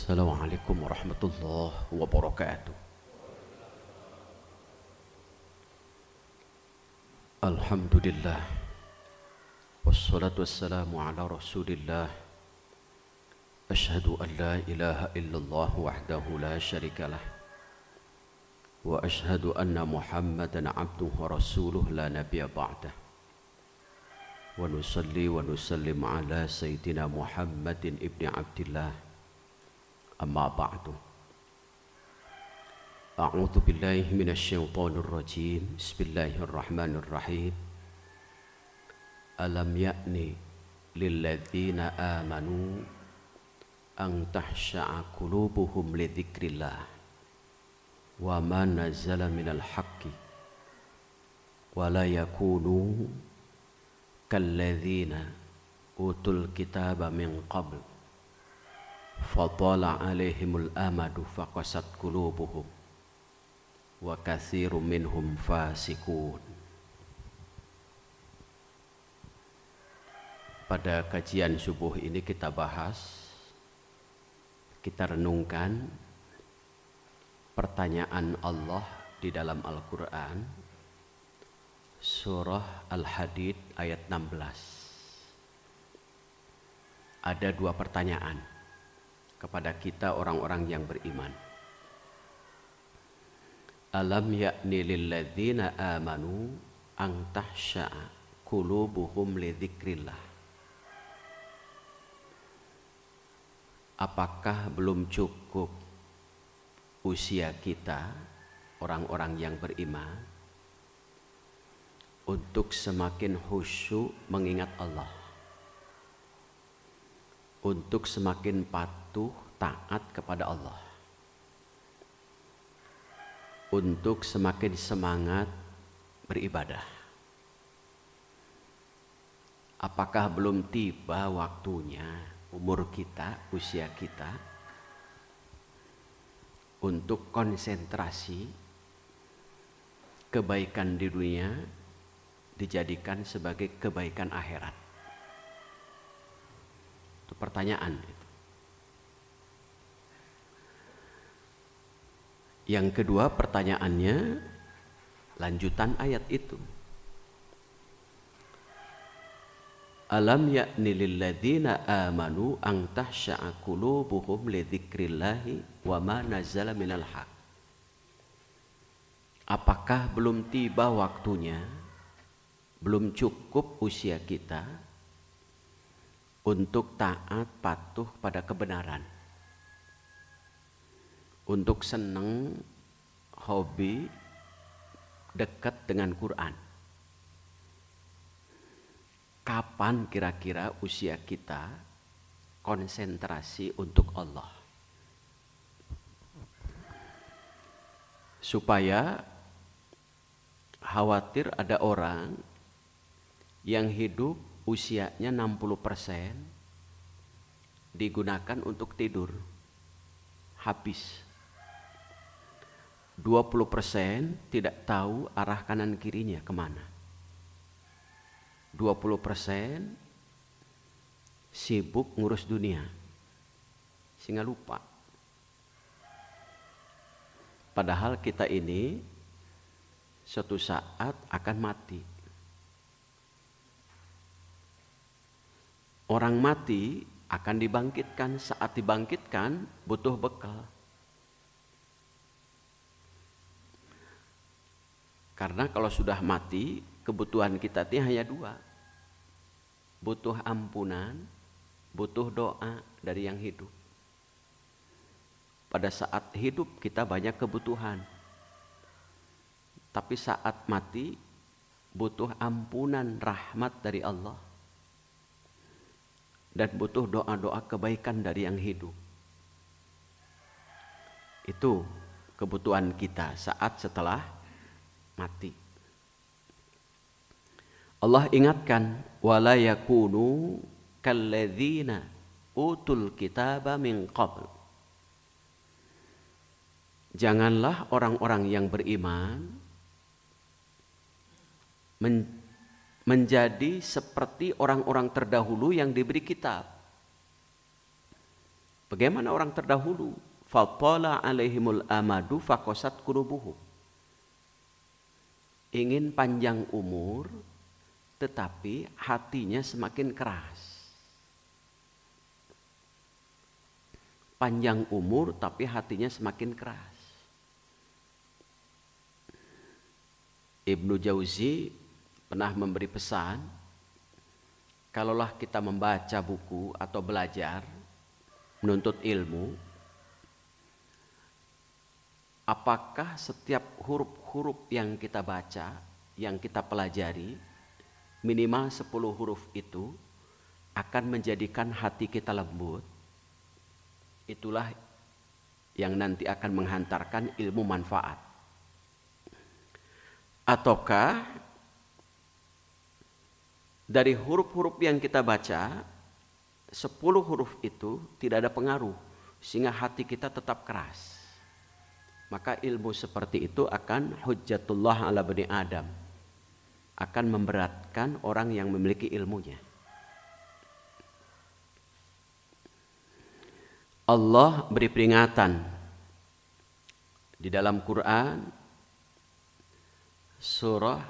Assalamualaikum warahmatullahi wabarakatuh. Alhamdulillah. Wassalatu wassalamu ala rasulillah. Ashhadu an la ilaha illallah wahdahu la syarikalah. Wa ashhadu anna Muhammadan abduhu wa rasuluh la nabiyya ba'dah. Wa nusalli wa nusallim ala sayyidina Muhammadin ibni Abdillah. Amma ba'du. A'udzu billahi minasy syaithanir rajim. Bismillahirrahmanirrahim. Alam ya'ni lil ladzina amanu an tahsha'a qulubuhum li dzikrillah wa ma nazzala minal haqqi wa la yakunu kal ladzina utul kitaba min qabl fatala alaihimul amadu faqasat qulubuhum wa katsirum minhum fasikun. Pada kajian subuh ini kita bahas, kita renungkan pertanyaan Allah di dalam Al-Quran, surah Al-Hadid ayat 16. Ada dua pertanyaan kepada kita orang-orang yang beriman. Alam ya'ni lil ladzina amanu an tahsha'a qulubuhum li dzikrillah. Apakah belum cukup usia kita, orang-orang yang beriman, untuk semakin khusyuk mengingat Allah, untuk semakin patuh taat kepada Allah, untuk semakin semangat beribadah? Apakah belum tiba waktunya umur kita, usia kita, untuk konsentrasi kebaikan di dunia dijadikan sebagai kebaikan akhirat? Itu pertanyaan. Yang kedua pertanyaannya, lanjutan ayat itu. Alam ya'ni lil ladzina amanu an tahsha'a qulubuhum li dzikrillahi wa ma nazzala minal haq. Apakah belum tiba waktunya, belum cukup usia kita untuk taat patuh pada kebenaran, untuk senang, hobi, dekat dengan Quran? Kapan kira-kira usia kita konsentrasi untuk Allah? Supaya khawatir ada orang yang hidup usianya 60% digunakan untuk tidur, habis. 20% tidak tahu arah kanan kirinya kemana. 20% sibuk ngurus dunia sehingga lupa. Padahal kita ini suatu saat akan mati. Orang mati akan dibangkitkan. Saat dibangkitkan butuh bekal. Karena kalau sudah mati, kebutuhan kita ini hanya dua. Butuh ampunan, butuh doa dari yang hidup. Pada saat hidup kita banyak kebutuhan. Tapi saat mati butuh ampunan, rahmat dari Allah. Dan butuh doa-doa kebaikan dari yang hidup. Itu kebutuhan kita saat setelah mati. Allah ingatkan, wala yakunu kalladzina utul kitaba min qabl. Janganlah orang-orang yang beriman menjadi seperti orang-orang terdahulu yang diberi kitab. Bagaimana orang terdahulu? Fatala alaihimul amadu faqasat qulubuhum. Ingin panjang umur, tetapi hatinya semakin keras. Panjang umur, tapi hatinya semakin keras. Ibnu Jauzi pernah memberi pesan, kalaulah kita membaca buku atau belajar, menuntut ilmu, apakah setiap huruf-huruf yang kita baca, yang kita pelajari, minimal 10 huruf itu akan menjadikan hati kita lembut? Itulah yang nanti akan menghantarkan ilmu manfaat. Ataukah dari huruf-huruf yang kita baca, 10 huruf itu tidak ada pengaruh sehingga hati kita tetap keras? Maka ilmu seperti itu akan hujjatullah ala bani Adam, akan memberatkan orang yang memiliki ilmunya. Allah beri peringatan di dalam Quran, surah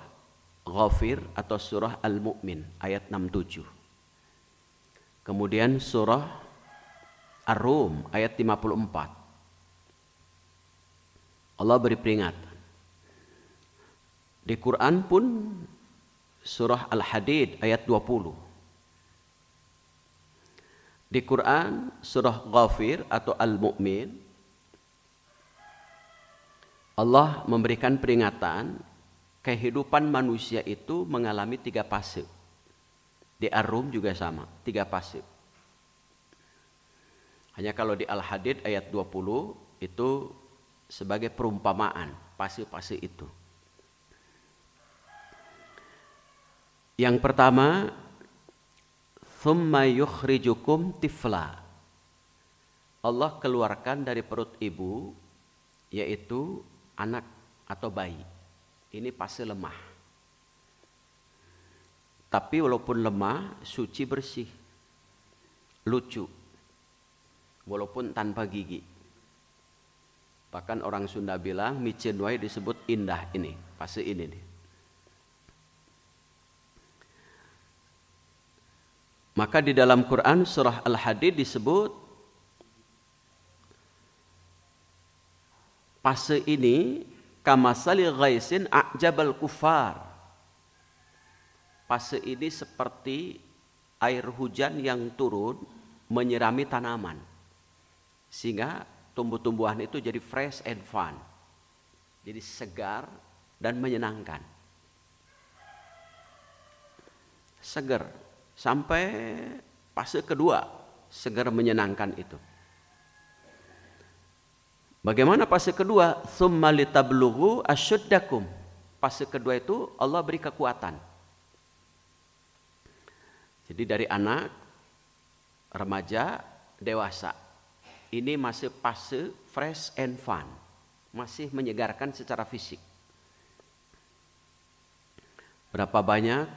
Ghafir atau surah Al-Mu'min ayat 67. Kemudian surah Ar-Rum ayat 54. Allah beri peringatan. Di Quran pun surah Al-Hadid ayat 20. Di Quran surah Ghafir atau Al-Mu'min, Allah memberikan peringatan kehidupan manusia itu mengalami 3 fase. Di Ar-Rum juga sama, 3 fase. Hanya kalau di Al-Hadid ayat 20 itu sebagai perumpamaan fase-fase itu. Yang pertama, thumma yukhrijukum tifla. Allah keluarkan dari perut ibu, yaitu anak atau bayi. Ini fase lemah. Tapi walaupun lemah, suci bersih, lucu, walaupun tanpa gigi. Bahkan orang Sunda bilang micin wae disebut indah. Ini fase ini nih. Maka di dalam Quran surah Al-Hadid disebut fase ini kamasali ghaisin a'jabal kufar. Fase ini seperti air hujan yang turun menyirami tanaman, sehingga tumbuh-tumbuhan itu jadi fresh and fun, jadi segar dan menyenangkan. Segar sampai fase kedua, segar menyenangkan itu. Bagaimana fase kedua? Tsumma litablughu asyuddakum. Fase kedua itu Allah beri kekuatan. Jadi dari anak, remaja, dewasa. Ini masih fase fresh and fun, masih menyegarkan secara fisik. Berapa banyak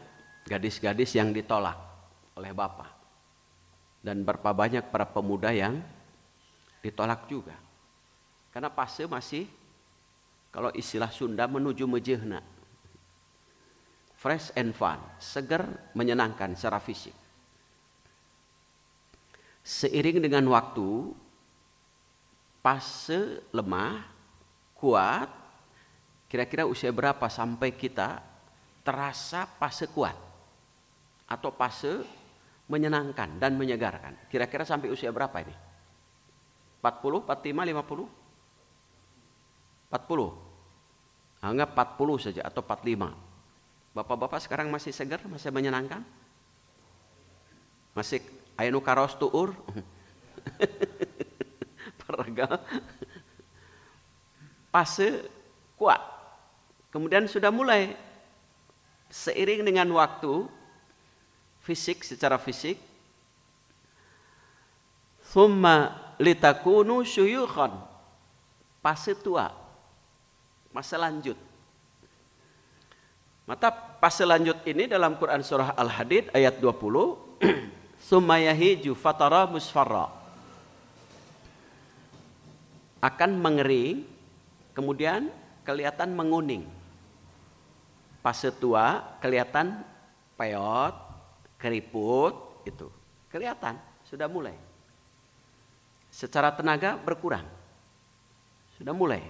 gadis-gadis yang ditolak oleh bapak, dan berapa banyak para pemuda yang ditolak juga, karena fase masih, kalau istilah Sunda, menuju mejehna, fresh and fun, segar, menyenangkan secara fisik. Seiring dengan waktu, fase lemah, kuat, kira-kira usia berapa sampai kita terasa fase kuat atau fase menyenangkan dan menyegarkan? Kira-kira sampai usia berapa ini? 40, 45, 50? 40? Anggap 40 saja atau 45. Bapak-bapak sekarang masih segar, masih menyenangkan? Masih anu karos tuur? Perga. Fase kuat. Kemudian sudah mulai seiring dengan waktu, fisik, secara fisik, thumma litakunu syuyukhan, fase tua, fase lanjut. Maka fase lanjut ini dalam Quran surah Al-Hadid ayat 20, thumma yahiju fatara musfarra. akan mengering, kemudian kelihatan menguning. Fase tua kelihatan peot, keriput, itu kelihatan sudah mulai. Secara tenaga berkurang, sudah mulai.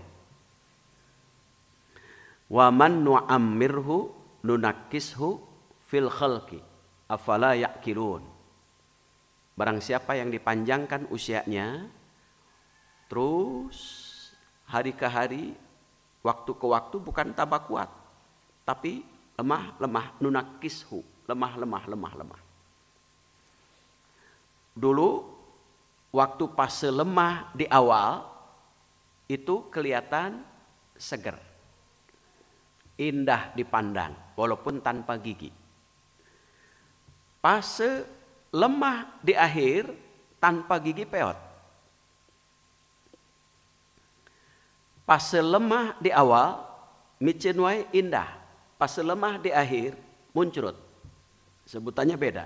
Wa man nu'ammirhu nunakkishu fil khalqi afala ya'qilun. Barang siapa yang dipanjangkan usianya, terus hari ke hari, waktu ke waktu bukan tambah kuat, tapi lemah, nunakkishu, lemah. Dulu waktu fase lemah di awal itu kelihatan seger, indah dipandang walaupun tanpa gigi. Fase lemah di akhir tanpa gigi peot. Fase lemah di awal micin wae indah, fase lemah di akhir muncrut. Sebutannya beda.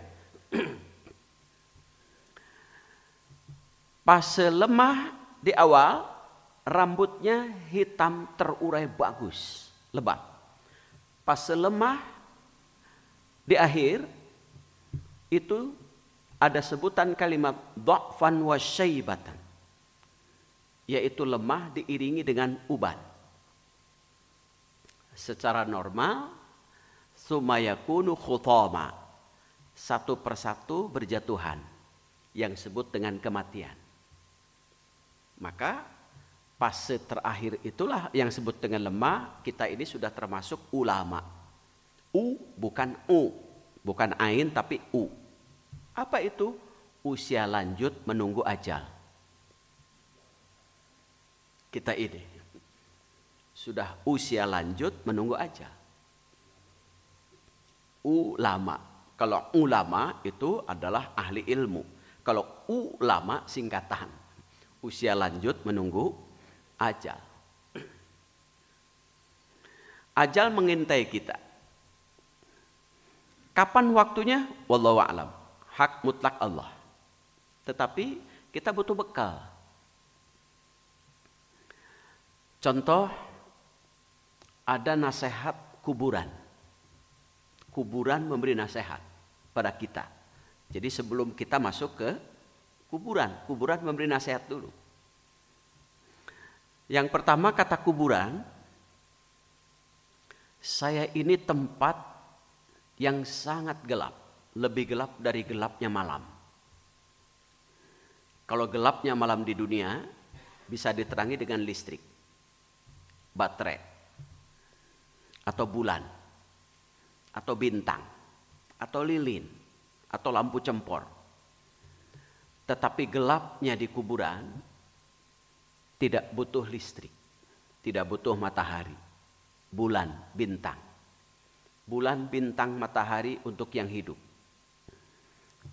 Fase lemah di awal rambutnya hitam terurai bagus, lebat. Fase lemah di akhir itu ada sebutan kalimat dha'fan wa syaibatan, yaitu lemah diiringi dengan uban. Secara normal sumayakunu khutama, satu persatu berjatuhan, yang disebut dengan kematian. Maka fase terakhir itulah yang disebut dengan lemah. Kita ini sudah termasuk ulama. Bukan bukan ain tapi u. Apa itu? Usia lanjut menunggu ajal. Kita ini sudah usia lanjut menunggu ajal. Ulama. Kalau ulama itu adalah ahli ilmu. Kalau ulama singkatan. Usia lanjut menunggu ajal. Ajal mengintai kita. Kapan waktunya? Wallahu a'lam. Hak mutlak Allah. Tetapi kita butuh bekal. Contoh, ada nasihat kuburan. Kuburan memberi nasihat pada kita. Jadi sebelum kita masuk ke kuburan memberi nasihat dulu. Yang pertama kata kuburan, saya ini tempat yang sangat gelap, lebih gelap dari gelapnya malam. Kalau gelapnya malam di dunia bisa diterangi dengan listrik, baterai, atau bulan, atau bintang, atau lilin, atau lampu cempor. Tetapi gelapnya di kuburan tidak butuh listrik, tidak butuh matahari, bulan, bintang. Bulan, bintang, matahari untuk yang hidup.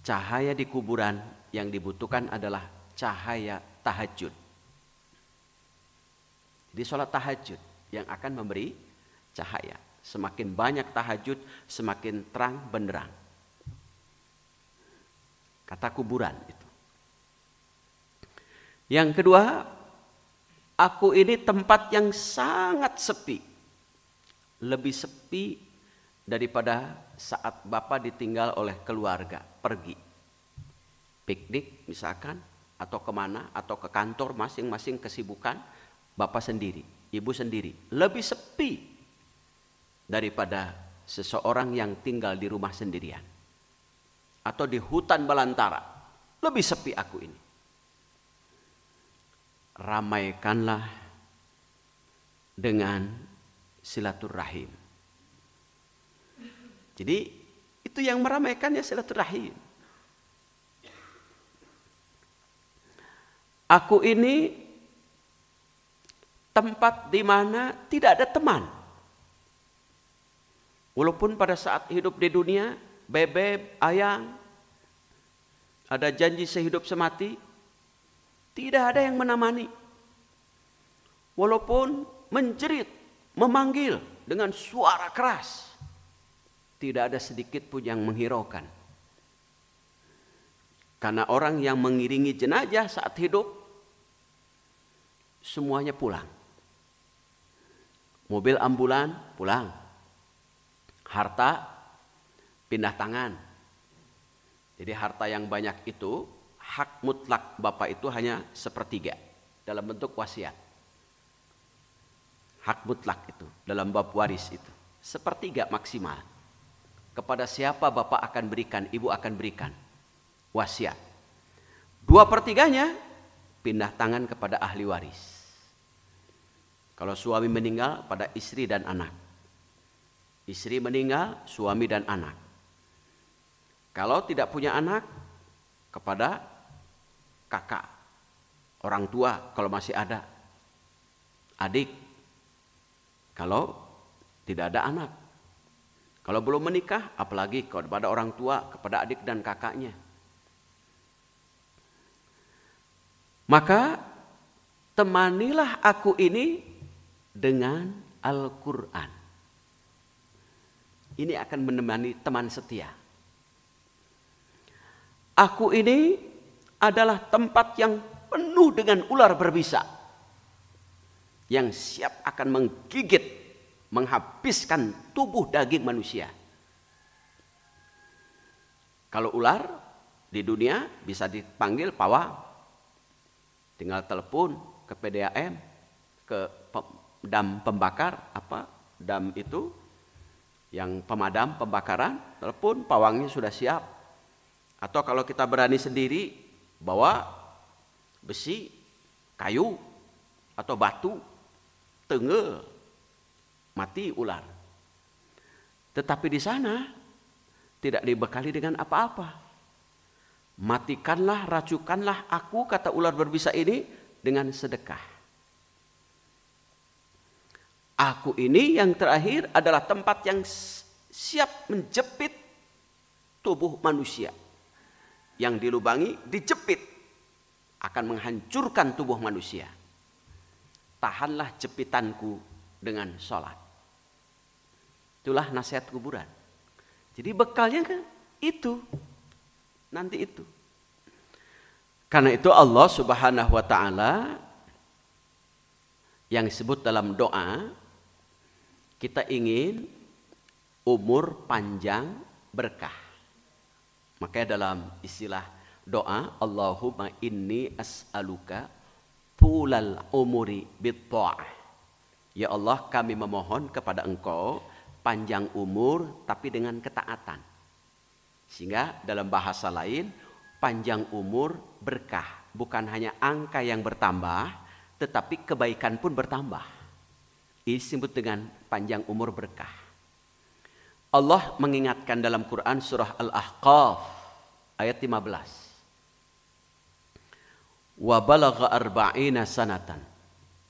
Cahaya di kuburan yang dibutuhkan adalah cahaya tahajud. Di sholat tahajud yang akan memberi cahaya. Semakin banyak tahajud, semakin terang benderang. Kata kuburan itu. Yang kedua, aku ini tempat yang sangat sepi. Lebih sepi daripada saat Bapak ditinggal oleh keluarga, pergi. Piknik misalkan, atau kemana, atau ke kantor masing-masing kesibukan, Bapak sendiri, Ibu sendiri. Lebih sepi daripada seseorang yang tinggal di rumah sendirian. Atau di hutan belantara. Lebih sepi aku ini. Ramaikanlah dengan silaturahim. Jadi itu yang meramaikannya silaturahim. Aku ini tempat di mana tidak ada teman. Walaupun pada saat hidup di dunia, bebek, ayang, ada janji sehidup semati, tidak ada yang menemani. Walaupun menjerit, memanggil dengan suara keras, tidak ada sedikit pun yang menghiraukan. Karena orang yang mengiringi jenazah saat hidup semuanya pulang. Mobil ambulan pulang. Harta pindah tangan. Jadi harta yang banyak itu, hak mutlak bapak itu hanya 1/3 dalam bentuk wasiat. Hak mutlak itu dalam bab waris itu 1/3 maksimal. Kepada siapa bapak akan berikan, ibu akan berikan wasiat. 2/3-nya pindah tangan kepada ahli waris. Kalau suami meninggal, pada istri dan anak. Istri meninggal, suami dan anak. Kalau tidak punya anak, kepada kakak, orang tua kalau masih ada, adik kalau tidak ada anak. Kalau belum menikah, apalagi kepada orang tua, kepada adik dan kakaknya. Maka temanilah aku ini dengan Al-Quran. Ini akan menemani teman setia. Aku ini adalah tempat yang penuh dengan ular berbisa yang siap akan menggigit, menghabiskan tubuh daging manusia. Kalau ular di dunia bisa dipanggil pawang, tinggal telepon ke PDAM, ke dam pembakar, dam itu yang pemadam pembakaran, telepon, pawangnya sudah siap. Atau kalau kita berani sendiri, bawa besi, kayu, atau batu, tengel, mati ular. Tetapi di sana tidak dibekali dengan apa-apa. Matikanlah, racunkanlah aku, kata ular berbisa ini, dengan sedekah. Aku ini yang terakhir adalah tempat yang siap menjepit tubuh manusia. Yang dilubangi, dijepit, akan menghancurkan tubuh manusia. Tahanlah jepitanku dengan sholat. Itulah nasihat kuburan. Jadi bekalnya kan itu, nanti itu. Karena itu Allah Subhanahu wa ta'ala yang disebut dalam doa, kita ingin umur panjang berkah. Makanya dalam istilah doa, Allahumma inni as'aluka tulal umuri bitta'ah. Ya Allah, kami memohon kepada Engkau panjang umur tapi dengan ketaatan. Sehingga dalam bahasa lain, panjang umur berkah. Bukan hanya angka yang bertambah, tetapi kebaikan pun bertambah. Ini disebut dengan panjang umur berkah. Allah mengingatkan dalam Quran surah Al-Ahqaf ayat 15. Wa balagha arba'ina sanatan.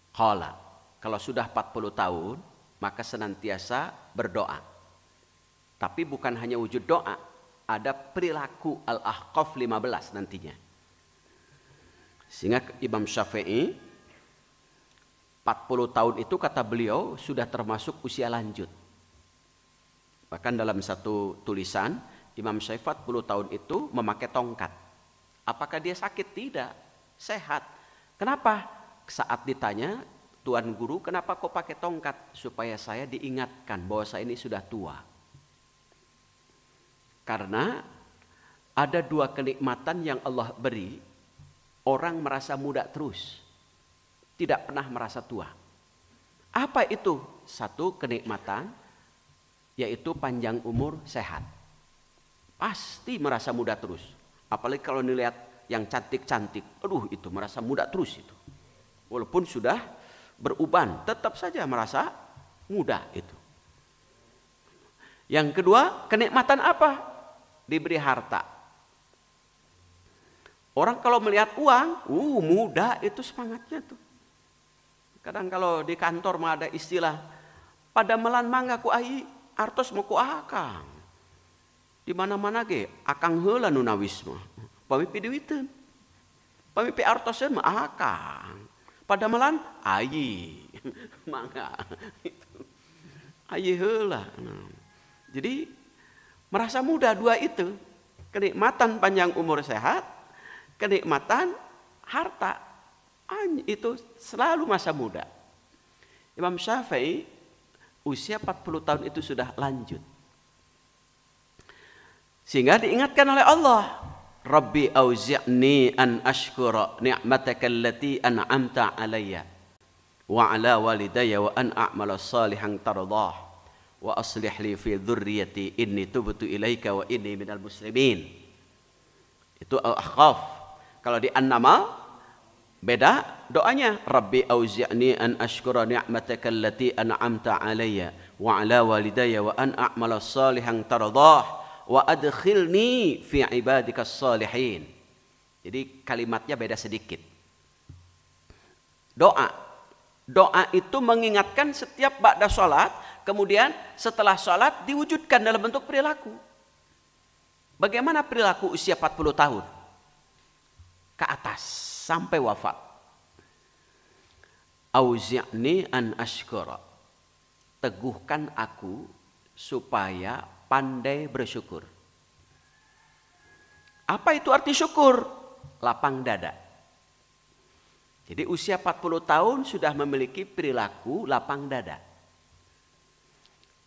Qala, kalau sudah 40 tahun, maka senantiasa berdoa. Tapi bukan hanya wujud doa, ada perilaku. Al-Ahqaf 15 nantinya. Sehingga Imam Syafi'i 40 tahun itu kata beliau sudah termasuk usia lanjut. Bahkan dalam satu tulisan, Imam Syafi'i 40 tahun itu memakai tongkat. Apakah dia sakit? Tidak, sehat. Kenapa? Saat ditanya, Tuan Guru, kenapa kau pakai tongkat? Supaya saya diingatkan bahwa saya ini sudah tua. Karena ada dua kenikmatan yang Allah beri, orang merasa muda terus, tidak pernah merasa tua. Apa itu? Satu kenikmatan, yaitu panjang umur, sehat. Pasti merasa muda terus. Apalagi kalau dilihat yang cantik-cantik, aduh itu merasa muda terus itu. Walaupun sudah beruban, tetap saja merasa muda itu. Yang kedua, kenikmatan apa? Diberi harta. Orang kalau melihat uang, muda itu semangatnya tuh. Kadang kalau di kantor mah ada istilah, pada melan mangga ku ai, artos mau ku akang. Di mana-mana ge akang heula nu nawis mah. Pamimpi duiteun. Pamimpi artoseun mah akang. Pada melan ai. Mangga. Ai heula. Jadi merasa muda dua itu. Kenikmatan panjang umur sehat, kenikmatan harta. Itu selalu masa muda. Imam Syafi'i usia 40 tahun itu sudah lanjut. Sehingga diingatkan oleh Allah, Rabbi auzi'ni an ashkura ni'mataka allati an'amta alayya wa ala walidayya wa an a'mala salihan tardah wa aslih li fi dhurriyyati inni tubtu ilaika wa inni minal muslimin. Itu Al-Ahqaf. Kalau di An-Naml beda doanya, Rabbi auzi'ni an ashkura ni'mataka allati an'amta alayya wa ala walidayya wa an a'mala salihan tardah wa adkhilni fi ibadikas salihin. Jadi kalimatnya beda sedikit. Doa itu mengingatkan setiap ba'da salat, kemudian setelah salat diwujudkan dalam bentuk perilaku. Bagaimana perilaku usia 40 tahun ke atas sampai wafat? Auzi'ni an ashkura, teguhkan aku supaya pandai bersyukur. Apa itu arti syukur? Lapang dada. Jadi usia 40 tahun sudah memiliki perilaku lapang dada.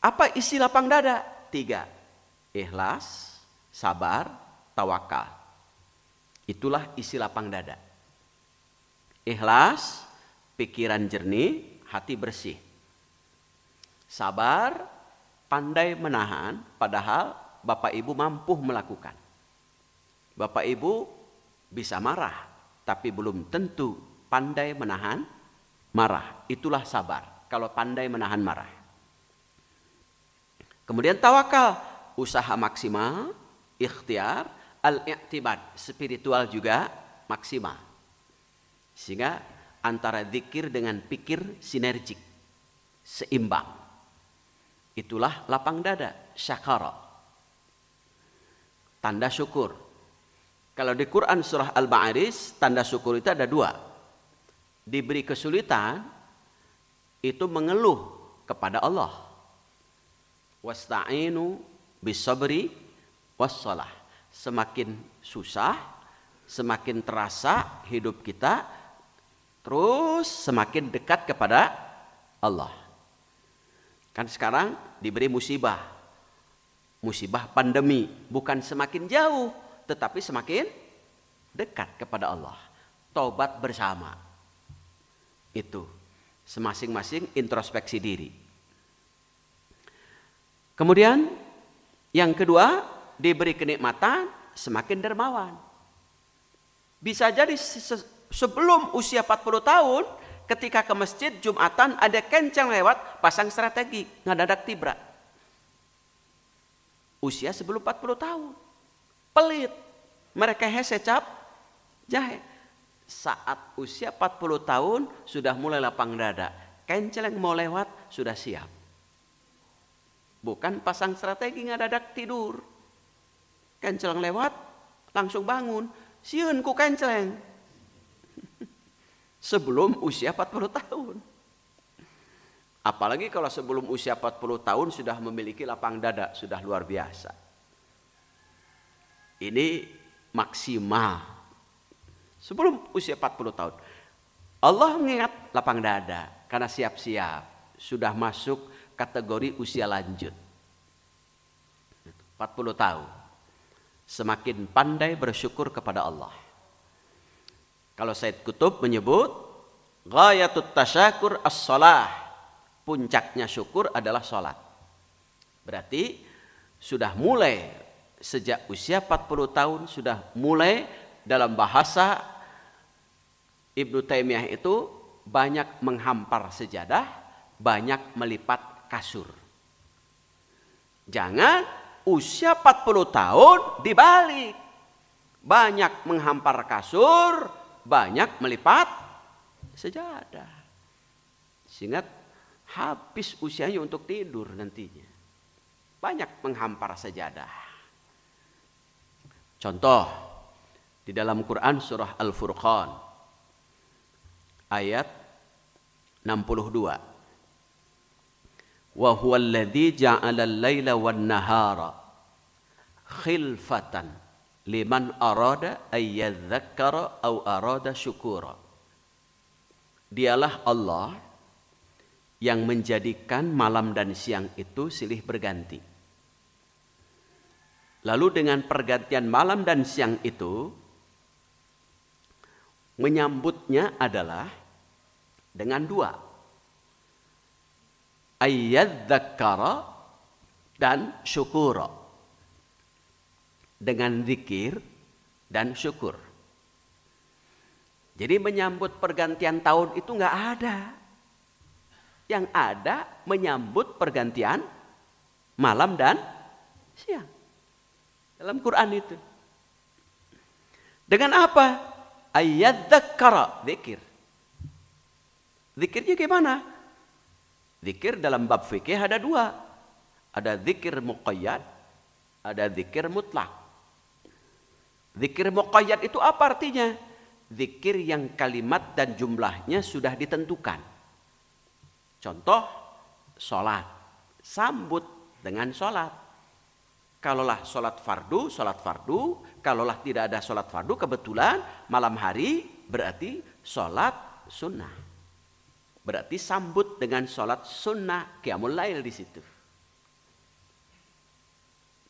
Apa isi lapang dada? 3. Ikhlas, sabar, tawakal. Itulah isi lapang dada. Ikhlas, pikiran jernih, hati bersih. Sabar, pandai menahan, padahal Bapak Ibu mampu melakukan. Bapak Ibu bisa marah, tapi belum tentu pandai menahan marah. Itulah sabar, kalau pandai menahan marah. Kemudian tawakal, usaha maksimal, ikhtiar, al-i'tibad, spiritual juga maksimal. Sehingga antara zikir dengan pikir sinergik, seimbang. Itulah lapang dada, syakara. Tanda syukur. Kalau di Quran surah Al-Ma'arij, tanda syukur itu ada 2. Diberi kesulitan, itu mengeluh kepada Allah. Wasta'inu bisabri wassalah. Semakin susah, semakin terasa hidup kita, terus semakin dekat kepada Allah. Kan sekarang diberi musibah. Musibah pandemi. Bukan semakin jauh, tetapi semakin dekat kepada Allah. Taubat bersama. Itu. Semasing-masing introspeksi diri. Kemudian yang kedua, diberi kenikmatan, semakin dermawan. Bisa jadi sebelum usia 40 tahun, ketika ke masjid Jumatan ada kencang lewat, pasang strategi, ngadadak tibra. Usia sebelum 40 tahun. Pelit. Mereka secap jahe. Saat usia 40 tahun sudah mulai lapang dada. Kencang mau lewat sudah siap. Bukan pasang strategi ngadadak tidur. Kencang lewat langsung bangun. Sieun ku kencang. Sebelum usia 40 tahun. Apalagi kalau sebelum usia 40 tahun sudah memiliki lapang dada, sudah luar biasa. Ini maksimal. Sebelum usia 40 tahun. Allah mengingat lapang dada karena siap-siap. Sudah masuk kategori usia lanjut. 40 tahun. Semakin pandai bersyukur kepada Allah. Kalau Said Qutb menyebut ghayatut tasyakur as-shalah. Puncaknya syukur adalah sholat. Berarti sudah mulai sejak usia 40 tahun sudah mulai dalam bahasa Ibnu Taimiyah itu banyak menghampar sejadah, banyak melipat kasur. Jangan usia 40 tahun dibalik. Banyak menghampar kasur, banyak melipat sejadah. Sehingga habis usianya untuk tidur nantinya. Banyak menghampar sejadah. Contoh, di dalam Quran surah Al-Furqan ayat 62. Wa huwal ladzi ja'ala al-laila wan-nahara khilfatan liman arada ay yadhakkara aw arada syukura. Dialah Allah yang menjadikan malam dan siang itu silih berganti. Lalu dengan pergantian malam dan siang itu, menyambutnya adalah dengan dua. Ayyadzakara dan syukura. Dengan zikir dan syukur. Jadi menyambut pergantian tahun itu nggak ada. Yang ada menyambut pergantian malam dan siang. Dalam Quran itu. Dengan apa? Ayyadzakara, zikir. Zikirnya gimana? Zikir dalam bab fikih ada dua. Ada zikir muqayyad, ada zikir mutlak. Zikir muqayyad itu apa artinya? Zikir yang kalimat dan jumlahnya sudah ditentukan. Contoh, sholat. Sambut dengan sholat. Kalaulah sholat fardu, sholat fardu. Kalaulah tidak ada sholat fardu, kebetulan malam hari berarti sholat sunnah. Berarti sambut dengan sholat sunnah, qiyamul lail di situ.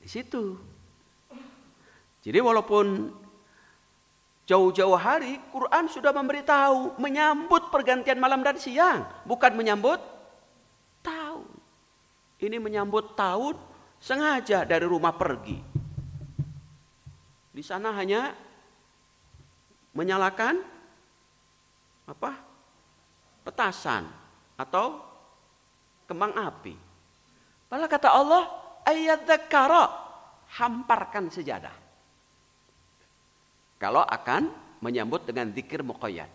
Di situ. Jadi walaupun jauh-jauh hari, Quran sudah memberitahu menyambut pergantian malam dan siang, bukan menyambut tahun. Ini menyambut tahun sengaja dari rumah pergi. Di sana hanya menyalakan apa? Petasan atau kembang api. Padahal kata Allah, ayyadzakara, hamparkan sejadah. Kalau akan menyambut dengan zikir muqayyad,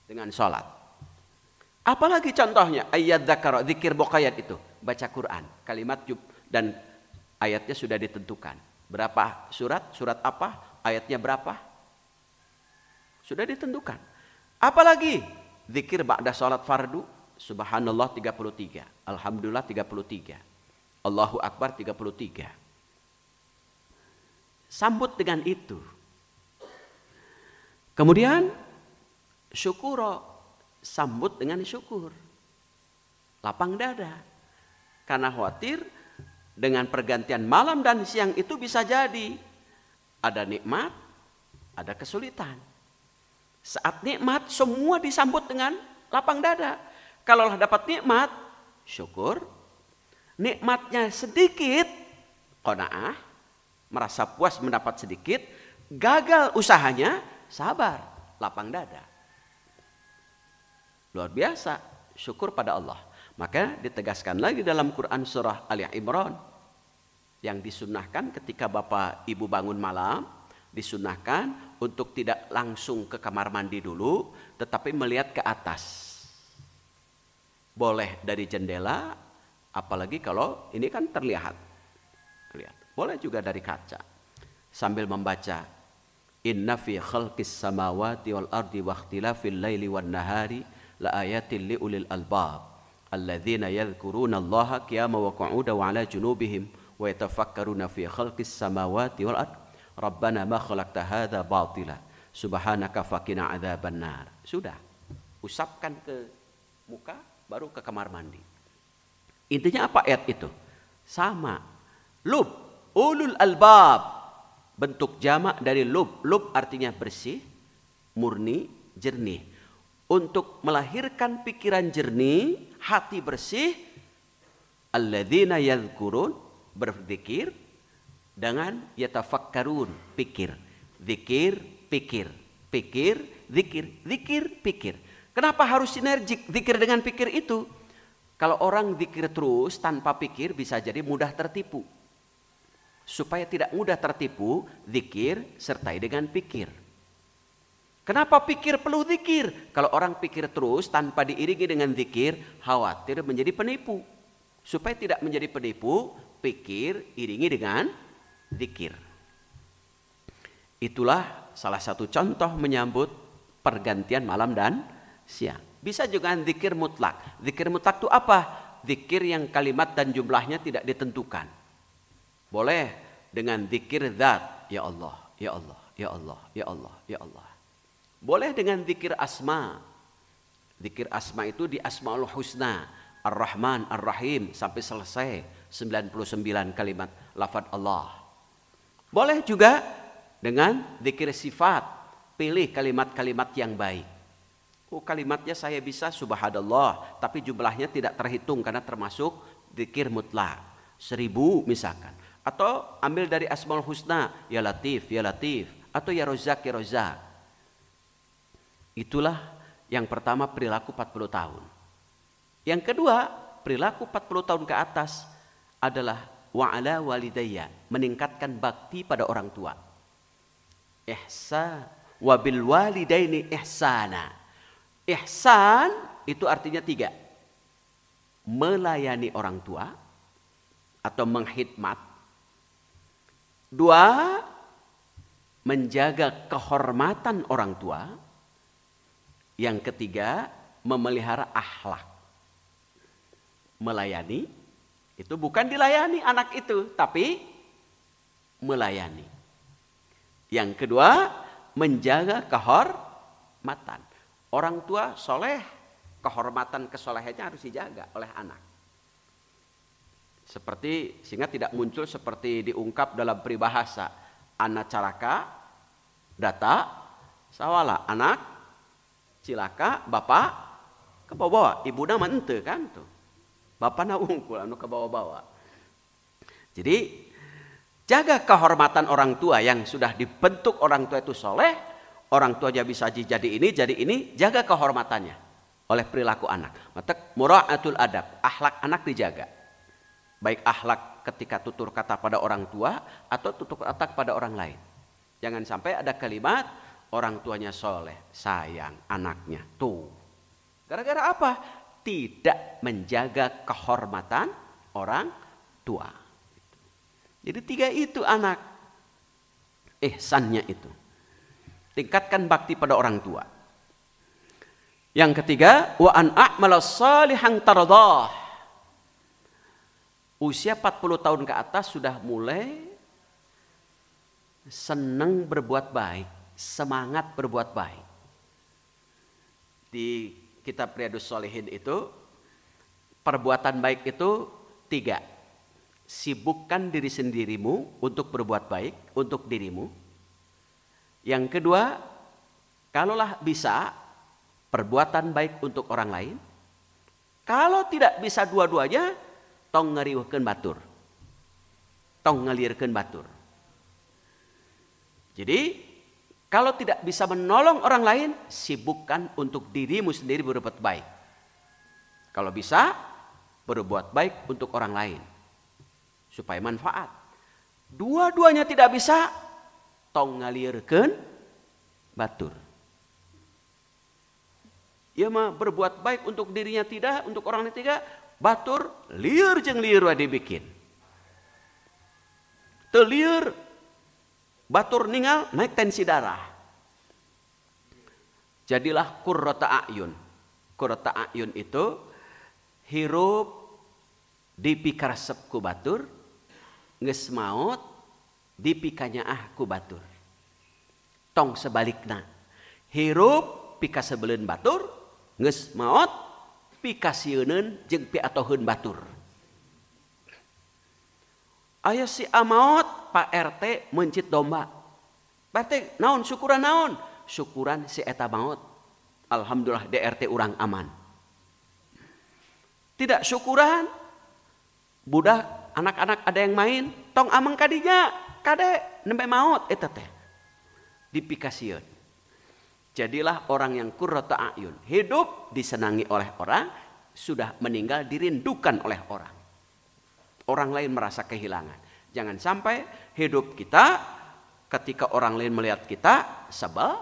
dengan sholat. Apalagi contohnya ayyadzakara, zikir muqayyad itu baca Quran, kalimat dan ayatnya sudah ditentukan. Berapa surat, surat apa, ayatnya berapa, sudah ditentukan. Apalagi zikir ba'da sholat fardu, subhanallah 33, alhamdulillah 33, Allahu akbar 33. Sambut dengan itu. Kemudian syukuro, sambut dengan syukur. Lapang dada. Karena khawatir dengan pergantian malam dan siang itu bisa jadi ada nikmat, ada kesulitan. Saat nikmat semua disambut dengan lapang dada. Kalau dapat nikmat, syukur. Nikmatnya sedikit, qanaah, merasa puas mendapat sedikit. Gagal usahanya, sabar, lapang dada. Luar biasa, syukur pada Allah. Maka ditegaskan lagi dalam Quran surah Ali Imran. Yang disunnahkan ketika bapak ibu bangun malam, disunnahkan untuk tidak langsung ke kamar mandi dulu, tetapi melihat ke atas. Boleh dari jendela, apalagi kalau ini kan terlihat. Boleh juga dari kaca. Sambil membaca, inna fi khalqis samawati wal ardi wa ikhtilafil laili wan nahari la ayatin li ulil albab alladzina yadhkuruna Allaha qiyaman wa qu'udan wa 'ala junubihim wa yatafakkaruna fi khalqis samawati wal ardi rabbana ma khalaqta hadza batila subhanaka faqina adzabannar. Sudah, usapkan ke muka baru ke kamar mandi. Intinya apa ayat itu? Sama. Lub, ulul albab. Bentuk jamak dari lub. Lub artinya bersih, murni, jernih. Untuk melahirkan pikiran jernih, hati bersih, alladzina yadhkurun, berzikir, dengan yatafakkarun, pikir. Zikir, pikir. Pikir, zikir. Zikir, pikir. Kenapa harus sinergik zikir dengan pikir itu? Kalau orang zikir terus tanpa pikir bisa jadi mudah tertipu. Supaya tidak mudah tertipu, zikir sertai dengan pikir. Kenapa pikir perlu zikir? Kalau orang pikir terus tanpa diiringi dengan zikir, khawatir menjadi penipu. Supaya tidak menjadi penipu, pikir iringi dengan zikir. Itulah salah satu contoh menyambut pergantian malam dan siang. Bisa juga zikir mutlak. Zikir mutlak itu apa? Zikir yang kalimat dan jumlahnya tidak ditentukan. Boleh dengan zikir zat, ya Allah, ya Allah, ya Allah, ya Allah, ya Allah. Boleh dengan zikir asma, Zikir asma itu di Asmaul Husna, Ar-Rahman, Ar-Rahim sampai selesai 99 kalimat lafaz Allah. Boleh juga dengan zikir sifat, pilih kalimat-kalimat yang baik. Oh, kalimatnya saya bisa subhanallah, tapi jumlahnya tidak terhitung karena termasuk zikir mutlak. 1000 misalkan. Atau ambil dari Asmaul Husna, ya Latif, atau ya Rozak, ya Rozak. Itulah yang pertama, perilaku 40 tahun. Yang kedua, perilaku 40 tahun ke atas adalah wa'ala walidayya, meningkatkan bakti pada orang tua. Ihsan wabil walidaini ihsana. Ihsan itu artinya 3. Melayani orang tua atau menghidmat. 2, menjaga kehormatan orang tua. Yang ketiga, memelihara akhlak. Melayani itu bukan dilayani anak itu, tapi melayani. Yang kedua, menjaga kehormatan. Orang tua soleh, kehormatan kesolehannya harus dijaga oleh anak. Seperti, sehingga tidak muncul seperti diungkap dalam peribahasa, anak caraka, data, sawala, anak cilaka, bapak ke bawah-bawah, ibu nama ente kan tuh. Bapak na ungkul anu ke bawah-bawah. Jadi jaga kehormatan orang tua yang sudah dibentuk orang tua itu soleh, orang tua bisa jadi ini, jaga kehormatannya oleh perilaku anak. Maka mura'atul adab, akhlak anak dijaga. Baik akhlak ketika tutur kata pada orang tua atau tutur kata pada orang lain. Jangan sampai ada kalimat orang tuanya soleh, sayang anaknya. Tuh. Gara-gara apa? Tidak menjaga kehormatan orang tua. Jadi 3 itu anak. Ihsannya itu. Tingkatkan bakti pada orang tua. Yang ketiga, wa an a'mala shalihan tardah. Usia 40 tahun ke atas sudah mulai senang berbuat baik. Semangat berbuat baik. Di kitab Riyadhus Shalihin itu perbuatan baik itu 3. Sibukkan diri sendirimu untuk berbuat baik untuk dirimu. Yang kedua, kalaulah bisa perbuatan baik untuk orang lain. Kalau tidak bisa dua-duanya, tong ngariweukeun batur. Tong ngalirkeun batur. Jadi kalau tidak bisa menolong orang lain, sibukkan untuk dirimu sendiri berbuat baik. Kalau bisa, berbuat baik untuk orang lain. Supaya manfaat. Dua-duanya tidak bisa, tong ngalirkeun batur. Ya mah berbuat baik untuk dirinya tidak, untuk orang lain tidak, batur lieur jeung lieur wae dibikin. Teu lieur, batur ningal naik tensi darah. Jadilah qurrata a'yun. Qurrata a'yun itu hirup dipikaresep ku batur, geus maot dipikanyaah ku batur. Tong sebalikna. Hirup pikasebeleun batur, geus maot pikasieunun jeung piatoheun batur. Aya si amaot Pak RT mencit domba. Pak RT naon syukuran naon? Syukuran si eta maot. Alhamdulillah DRT urang aman. Tidak syukuran, budak anak-anak ada yang main, tong ameng kadinya, kade nembe maot eta teh. Dipikasieun. Jadilah orang yang qurratu a'yun, hidup disenangi oleh orang, sudah meninggal dirindukan oleh orang. Orang lain merasa kehilangan. Jangan sampai hidup kita ketika orang lain melihat kita sebel.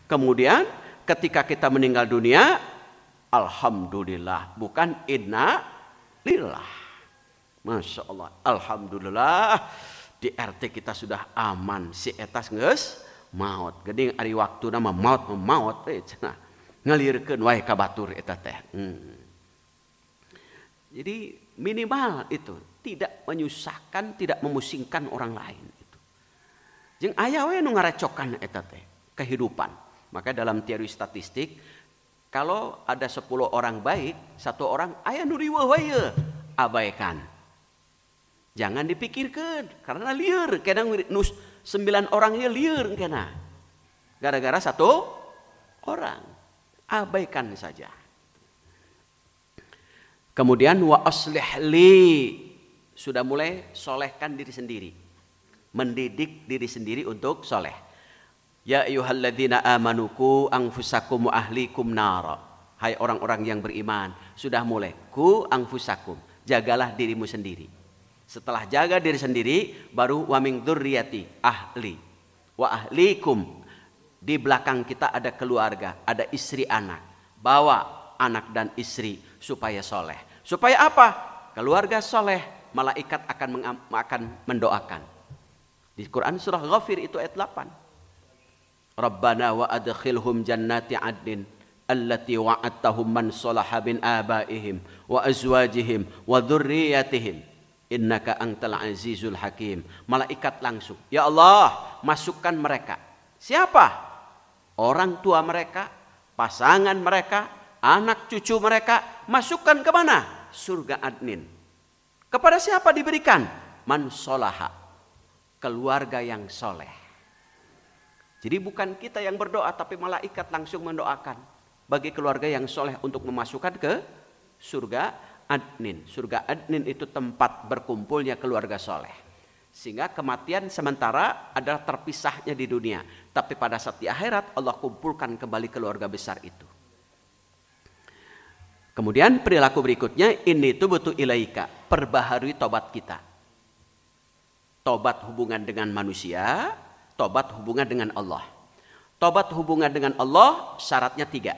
Kemudian ketika kita meninggal dunia, alhamdulillah, bukan inna lillah. Masya Allah, alhamdulillah di RT kita sudah aman. Si etas geus maut. Geuning ari waktuna mah maut cenah. Ngalirkeun wae ka batur eta teh. Jadi minimal itu tidak menyusahkan, tidak memusingkan orang lain itu. Jeung aya we nu ngarecokan eta teh kehidupan. Maka dalam teori statistik Kalau ada 10 orang baik, 1 orang aya nu riweuh wae, abaikan. Jangan dipikirkan karena lieur, kadang 9 orang ieu lieur kena. Gara-gara 1 orang. Abaikan saja. Kemudian wa aslih li, sudah mulai solehkan diri sendiri. Mendidik diri sendiri untuk soleh. Ya ayyuhalladzina amanu qu anfusakum wa ahlikum nara. Hai orang-orang yang beriman, sudah mulai qu anfusakum, jagalah dirimu sendiri. Setelah jaga diri sendiri, baru wa min dzurriyyati ahli wa ahlikum. Di belakang kita ada keluarga, ada istri anak. Bawa anak dan istri supaya soleh. Supaya apa? Keluarga soleh, malaikat akan mendoakan. Di Quran surah Ghafir itu ayat 8. Rabbana wa adkhilhum jannati adnin allati wa'adtahum man salaha min abaihim wa azwajihim wa dzurriyyatihim innaka antal azizul hakim. Malaikat langsung, ya Allah, masukkan mereka. Siapa? Orang tua mereka, pasangan mereka, anak cucu mereka, masukkan ke mana? Surga adnin. Kepada siapa diberikan? Man sholaha, keluarga yang soleh. Jadi bukan kita yang berdoa, tapi malaikat langsung mendoakan bagi keluarga yang soleh untuk memasukkan ke surga adnin. Surga adnin itu tempat berkumpulnya keluarga soleh. Sehingga kematian sementara adalah terpisahnya di dunia. Tapi pada saat di akhirat Allah kumpulkan kembali keluarga besar itu. Kemudian perilaku berikutnya, ini tubutu ilaika, perbaharui tobat kita. Tobat hubungan dengan manusia, tobat hubungan dengan Allah. Tobat hubungan dengan Allah syaratnya 3.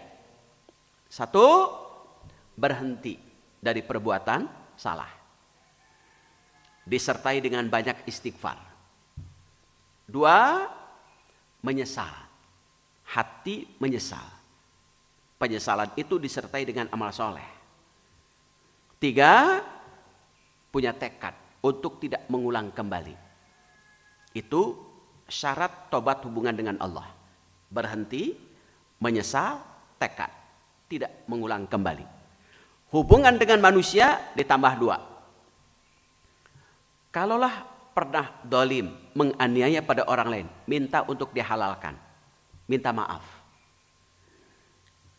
1, berhenti dari perbuatan salah, disertai dengan banyak istighfar. 2, menyesal, hati menyesal. Penyesalan itu disertai dengan amal soleh. 3, punya tekad untuk tidak mengulang kembali. Itu syarat tobat hubungan dengan Allah. Berhenti, menyesal, tekad, tidak mengulang kembali. Hubungan dengan manusia ditambah 2. Kalaulah pernah dolim, menganiaya pada orang lain, minta untuk dihalalkan, minta maaf.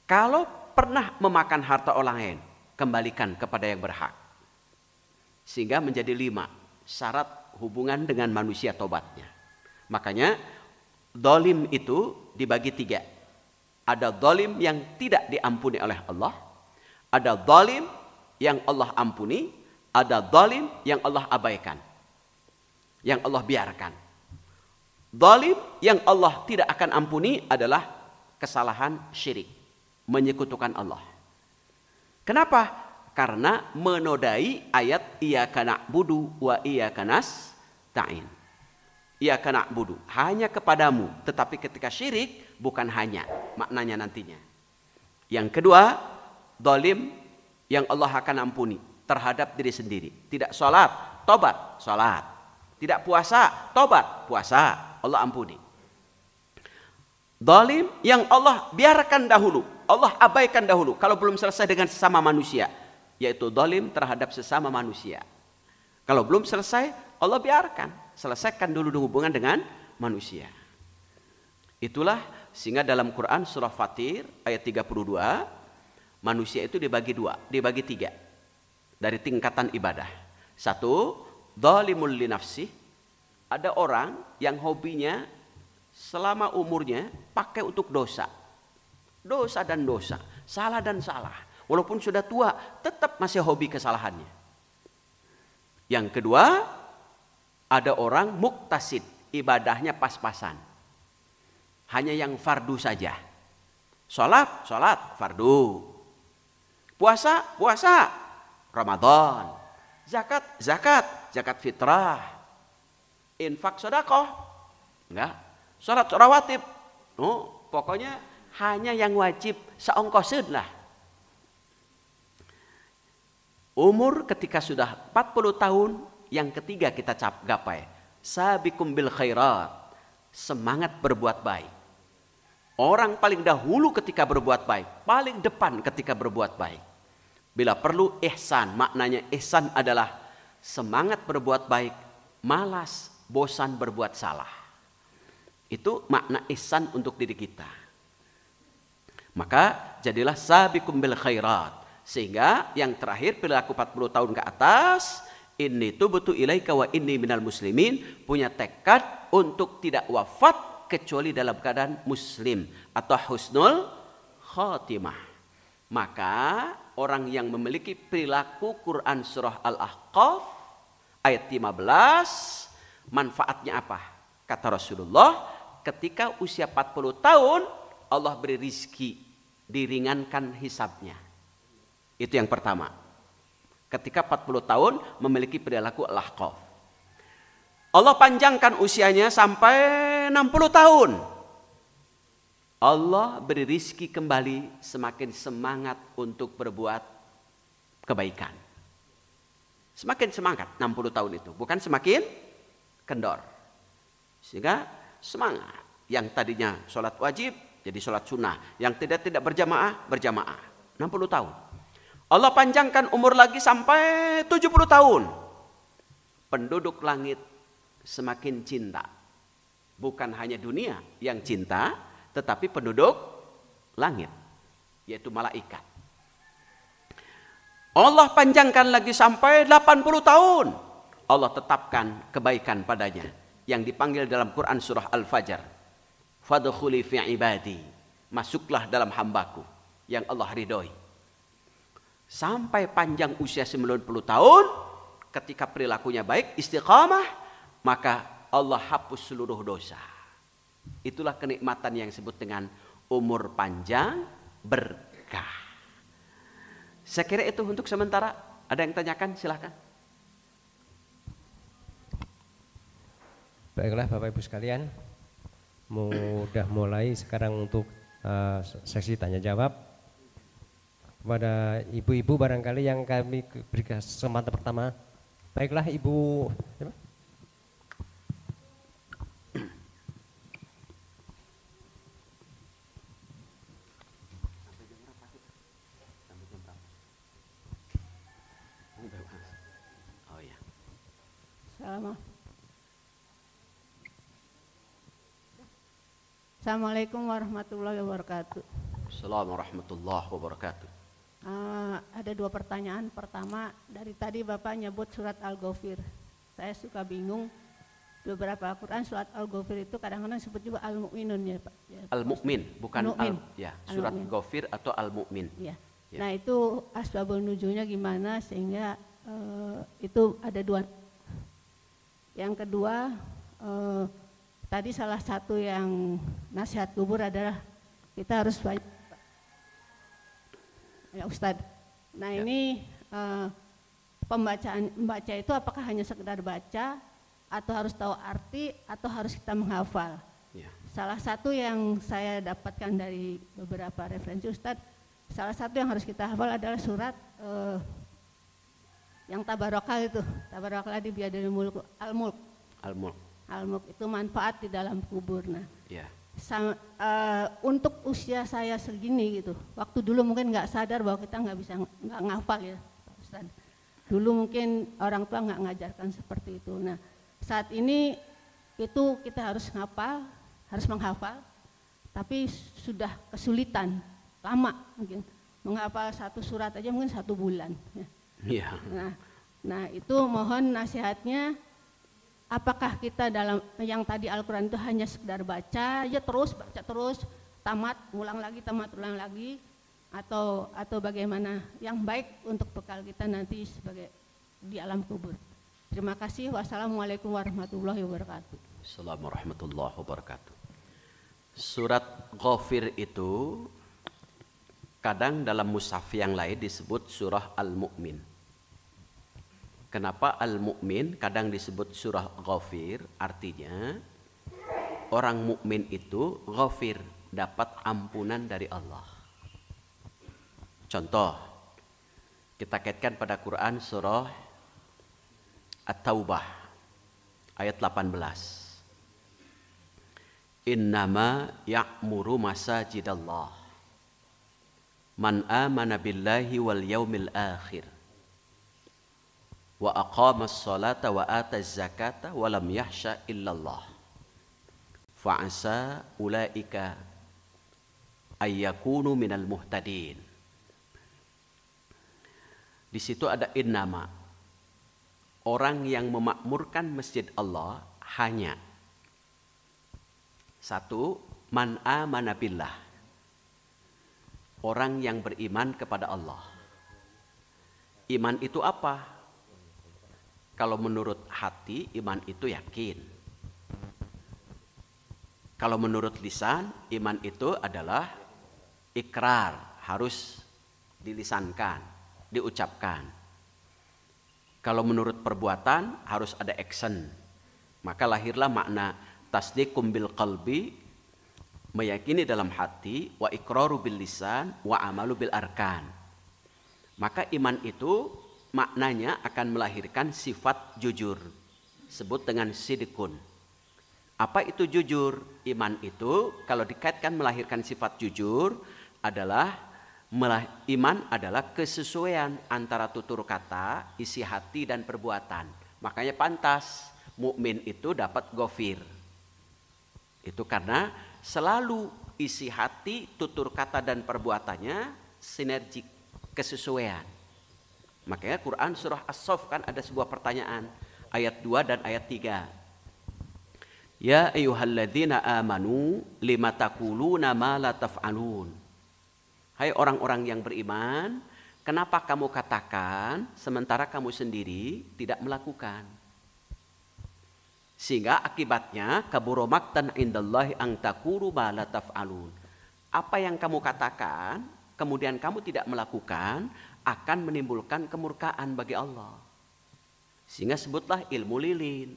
Kalau pernah memakan harta orang lain, kembalikan kepada yang berhak. Sehingga menjadi 5 syarat hubungan dengan manusia tobatnya. Makanya dolim itu dibagi 3. Ada dolim yang tidak diampuni oleh Allah, ada zalim yang Allah ampuni, ada zalim yang Allah abaikan, yang Allah biarkan. Zalim yang Allah tidak akan ampuni adalah kesalahan syirik, menyekutukan Allah. Kenapa? Karena menodai ayat iyyaka na'budu wa iyyaka nasta'in. Iyyaka na'budu, hanya kepadamu, tetapi ketika syirik bukan hanya, maknanya nantinya. Yang kedua, zalim yang Allah akan ampuni terhadap diri sendiri. Tidak sholat, tobat, sholat. Tidak puasa, tobat, puasa, Allah ampuni. Zalim yang Allah biarkan dahulu, Allah abaikan dahulu kalau belum selesai dengan sesama manusia, yaitu zalim terhadap sesama manusia. Kalau belum selesai, Allah biarkan, selesaikan dulu hubungan dengan manusia. Itulah sehingga dalam Quran surah Fatir ayat 32, manusia itu dibagi 2, dibagi 3 dari tingkatan ibadah. 1, zalimul li nafsi. Ada orang yang hobinya selama umurnya pakai untuk dosa. Dosa dan dosa, salah dan salah. Walaupun sudah tua, tetap masih hobi kesalahannya. Yang kedua, ada orang muktasid, ibadahnya pas-pasan. Hanya yang fardu saja. Sholat, sholat, fardu. Puasa, puasa, Ramadan. Zakat, zakat, zakat fitrah. Infak sedekah, enggak. Salat rawatib, pokoknya hanya yang wajib saongkoseun lah. Umur ketika sudah 40 tahun, yang ketiga kita gapai. Sabiqum bil khairat, semangat berbuat baik. Orang paling dahulu ketika berbuat baik, paling depan ketika berbuat baik. Bila perlu ihsan, maknanya ihsan adalah semangat berbuat baik, malas, bosan berbuat salah. Itu makna ihsan untuk diri kita. Maka jadilah sabiqum bil khairat. Sehingga yang terakhir perilaku 40 tahun ke atas, inni tubtu ilaika wa inni minal muslimin, punya tekad untuk tidak wafat kecuali dalam keadaan muslim atau husnul khatimah. Maka orang yang memiliki perilaku Quran surah Al-Ahqaf ayat 15, manfaatnya apa? Kata Rasulullah, ketika usia 40 tahun Allah beri rizki, diringankan hisabnya. Itu yang pertama. Ketika 40 tahun memiliki perilaku Al-Ahqaf. Allah panjangkan usianya sampai 60 tahun. Allah beri rizki kembali, semakin semangat untuk berbuat kebaikan. Semakin semangat 60 tahun itu, bukan semakin kendor. Sehingga semangat. Yang tadinya sholat wajib jadi sholat sunnah, yang tidak berjamaah, berjamaah. 60 tahun. Allah panjangkan umur lagi sampai 70 tahun. Penduduk langit semakin cinta. Bukan hanya dunia yang cinta, tetapi penduduk langit, yaitu malaikat. Allah panjangkan lagi sampai 80 tahun. Allah tetapkan kebaikan padanya. Yang dipanggil dalam Quran surah Al-Fajr. Fadkhuli fi ibadi. Masuklah dalam hambaku yang Allah ridhoi. Sampai panjang usia 90 tahun, ketika perilakunya baik, istiqamah, maka Allah hapus seluruh dosa. Itulah kenikmatan yang disebut dengan umur panjang berkah. Saya kira itu untuk sementara. Ada yang tanyakan? Silahkan. Baiklah Bapak Ibu sekalian, mudah mulai sekarang untuk sesi tanya jawab. Kepada ibu-ibu barangkali yang kami berikan kesempatan pertama. Baiklah Ibu. Oh ya. Assalamualaikum warahmatullahi wabarakatuh. Assalamualaikum warahmatullahi wabarakatuh. Ada dua pertanyaan. Pertama, dari tadi Bapak nyebut surat Al-Ghafir. Saya suka bingung, beberapa Al-Quran surat Al-Ghafir itu kadang-kadang disebut juga Al-Mu'minun ya Pak. Ya, Al-Mu'min, bukan Al-Mu'min. Surat Al-Mu'min. Ghafir atau Al-Mu'min. Ya. Ya. Nah itu asbabul nuzulnya gimana sehingga itu ada dua. Yang kedua, tadi salah satu yang nasihat kubur adalah kita harus banyak. Ya Ustadz, nah ya. Ini membaca itu apakah hanya sekedar baca atau harus tahu arti atau harus kita menghafal? Ya. Salah satu yang saya dapatkan dari beberapa referensi Ustadz, salah satu yang harus kita hafal adalah surat yang tabarokal itu, tabarokal di biadil mulk, al-mulk. Al-mulk. Al-mulk itu manfaat di dalam kubur. Nah. Ya. Untuk usia saya segini gitu, waktu dulu mungkin nggak sadar bahwa kita nggak ngafal ya Pak Ustadz. Dulu mungkin orang tua nggak ngajarkan seperti itu. Nah saat ini itu kita harus ngapal, harus menghafal, tapi sudah kesulitan, lama mungkin menghafal satu surat aja mungkin 1 bulan. Ya. Nah itu mohon nasihatnya. Apakah kita dalam yang tadi Al-Quran itu hanya sekedar baca terus, tamat, ulang lagi, atau bagaimana yang baik untuk bekal kita nanti sebagai di alam kubur. Terima kasih. Wassalamualaikum warahmatullahi wabarakatuh. Assalamualaikum warahmatullahi wabarakatuh. Surat Ghafir itu kadang dalam mushaf yang lain disebut surah Al-Mu'min. Kenapa Al-Mu'min kadang disebut surah Ghafir? Artinya orang mukmin itu ghafir, dapat ampunan dari Allah. Contoh, kita kaitkan pada Quran surah At-Taubah ayat 18. innama ya'muru masajidallah man amana billahi wal yaumil akhir wa aqamas salata wa ataz zakata wa lam yahsha illallah fa'asa ulaika ayyakunu minal muhtadin. Di situ ada innama, orang yang memakmurkan masjid Allah hanya satu, man amana billah, orang yang beriman kepada Allah. Iman itu apa? Kalau menurut hati, iman itu yakin. Kalau menurut lisan, iman itu adalah ikrar, harus dilisankan, diucapkan. Kalau menurut perbuatan, harus ada action. Maka lahirlah makna tasdiqum bil qalbi, meyakini dalam hati, wa iqraru bil lisan, wa amalu bil arkan. Maka iman itu maknanya akan melahirkan sifat jujur, sebut dengan sidikun. Apa itu jujur? Iman itu kalau dikaitkan melahirkan sifat jujur adalah iman adalah kesesuaian antara tutur kata, isi hati dan perbuatan. Makanya pantas mukmin itu dapat ghafir. Itu karena selalu isi hati, tutur kata dan perbuatannya sinergik, kesesuaian. Makanya Quran surah As-Saff kan ada sebuah pertanyaan, ayat 2 dan ayat 3. Ya ayyuhalladzina amanu lima taquluna ma la taf'alun. Hai orang-orang yang beriman, kenapa kamu katakan sementara kamu sendiri tidak melakukan? Sehingga akibatnya kabura maqtan indallahi an taqulu ma la taf'alun. Apa yang kamu katakan kemudian kamu tidak melakukan akan menimbulkan kemurkaan bagi Allah. Sehingga sebutlah ilmu lilin.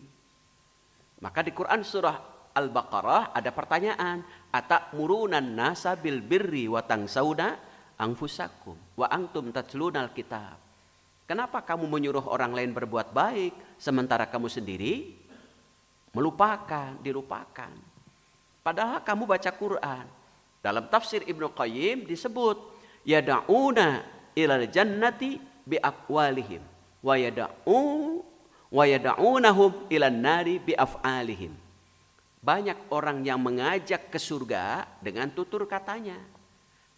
Maka di Quran surah Al-Baqarah ada pertanyaan, atamuruna nasa bil birri wa tangsawna anfusakum wa antum tatlunal kitab. Kenapa kamu menyuruh orang lain berbuat baik sementara kamu sendiri dilupakan. Padahal kamu baca Quran. Dalam tafsir Ibnu Qayyim disebut yada'una ilal jannati bi aqwalihim wa yada'unahum ilan nari bi af'alihim. Banyak orang yang mengajak ke surga dengan tutur katanya,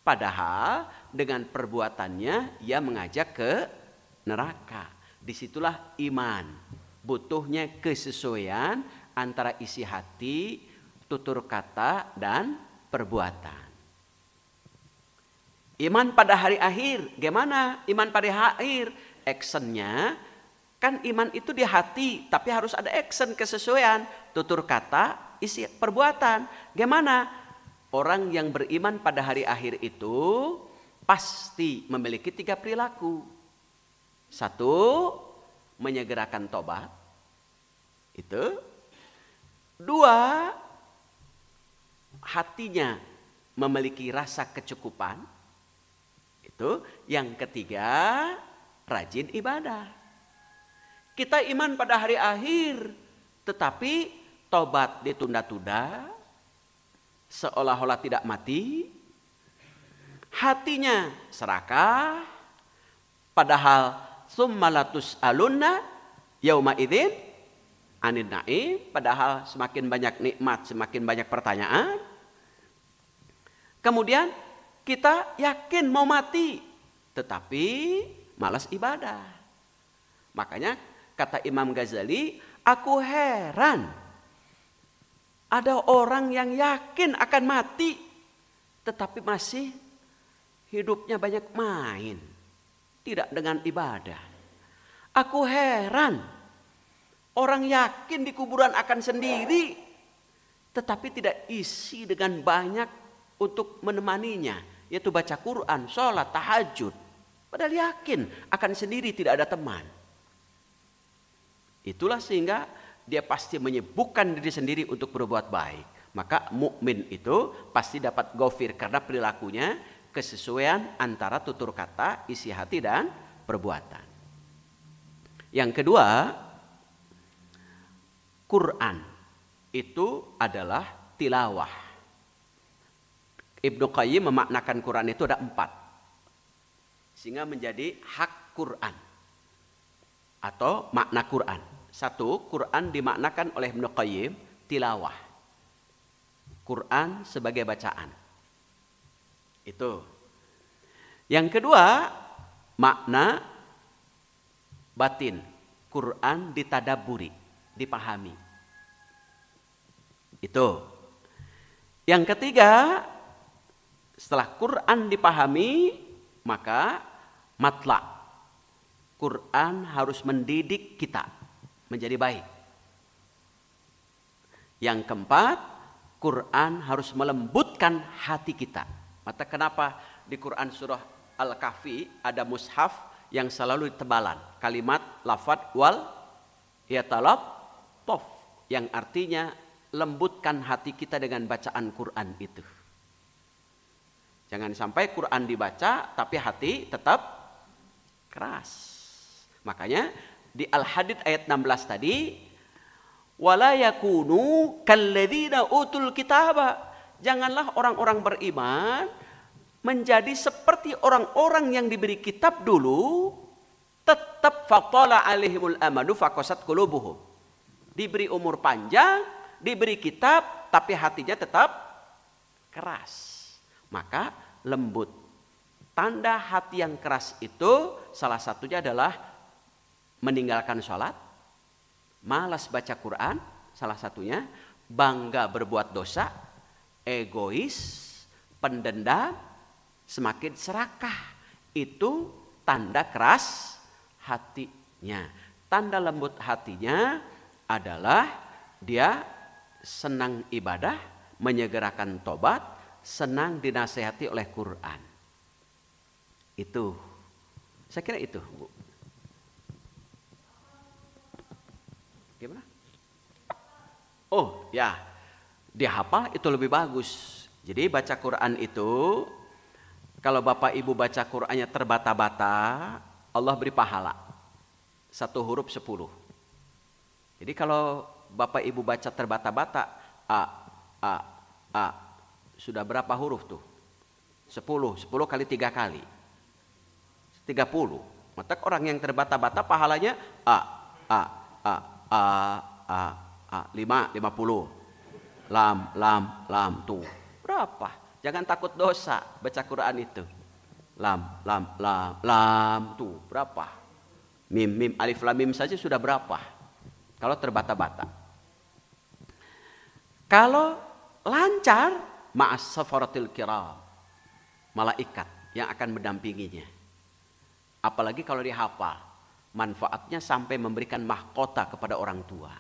padahal dengan perbuatannya ia mengajak ke neraka. Disitulah iman, butuhnya kesesuaian antara isi hati, tutur kata dan perbuatan. Iman pada hari akhir, gimana iman pada hari akhir? Actionnya, kan iman itu di hati, tapi harus ada action, kesesuaian, tutur kata, isi perbuatan. Gimana? Orang yang beriman pada hari akhir itu pasti memiliki 3 perilaku. 1, menyegerakan tobat. Itu. 2, hatinya memiliki rasa kecukupan. Itu. Yang 3, rajin ibadah. Kita iman pada hari akhir, tetapi tobat ditunda-tunda, seolah-olah tidak mati. Hatinya serakah, padahal summalatus alunna yauma idzin anin naim, padahal semakin banyak nikmat, semakin banyak pertanyaan. Kemudian kita yakin mau mati, tetapi malas ibadah. Makanya kata Imam Ghazali, aku heran ada orang yang yakin akan mati, tetapi masih hidupnya banyak main, tidak dengan ibadah. Aku heran orang yakin di kuburan akan sendiri, tetapi tidak isi dengan banyak untuk menemaninya, yaitu baca Quran, sholat, tahajud. Padahal yakin akan sendiri tidak ada teman. Itulah sehingga dia pasti menyibukkan diri sendiri untuk berbuat baik. Maka mukmin itu pasti dapat ghafir karena perilakunya kesesuaian antara tutur kata, isi hati dan perbuatan. Yang kedua, Quran itu adalah tilawah. Ibnu Qayyim memaknakan Quran itu ada 4. Sehingga menjadi hak Quran. Atau makna Quran. 1, Quran dimaknakan oleh Ibnu Qayyim tilawah. Quran sebagai bacaan. Itu. Yang kedua, makna batin. Quran ditadaburi, dipahami. Itu. Yang ketiga, setelah Quran dipahami, maka matla. Quran harus mendidik kita menjadi baik. Yang keempat, Quran harus melembutkan hati kita. Maka kenapa di Quran surah Al-Kahfi ada mushaf yang selalu ditebalan. Kalimat lafad wal yatalab tof. Yang artinya lembutkan hati kita dengan bacaan Quran itu. Jangan sampai Quran dibaca tapi hati tetap keras. Makanya di Al-Hadid ayat 16 tadi, wala yakunu kalladzina utul kitaba. Janganlah orang-orang beriman menjadi seperti orang-orang yang diberi kitab dulu, tetap faqala alaihimul amanu faqasat qulubuhum. Diberi umur panjang, diberi kitab tapi hatinya tetap keras. Maka lembut. Tanda hati yang keras itu salah satunya adalah meninggalkan sholat, malas baca Quran, salah satunya bangga berbuat dosa, egois, pendendam, semakin serakah. Itu tanda keras hatinya. Tanda lembut hatinya adalah dia senang ibadah, menyegerakan tobat, senang dinasehati oleh Quran. Itu, saya kira itu, Bu. Gimana? Oh ya, dihafal itu lebih bagus. Jadi baca Quran itu, kalau Bapak Ibu baca Qurannya terbata-bata, Allah beri pahala. 1 huruf 10. Jadi kalau Bapak Ibu baca terbata-bata, A, sudah berapa huruf tuh? 10 kali 3 kali. 30. Maka orang yang terbata-bata pahalanya A, 50. Lam tuh. Berapa? Jangan takut dosa baca Quran itu. Lam tuh. Berapa? Mim, alif lam mim saja sudah berapa? Kalau terbata-bata. Kalau lancar, ma'as safaratil kiram, malaikat yang akan mendampinginya. Apalagi kalau dihafal, manfaatnya sampai memberikan mahkota kepada orang tua.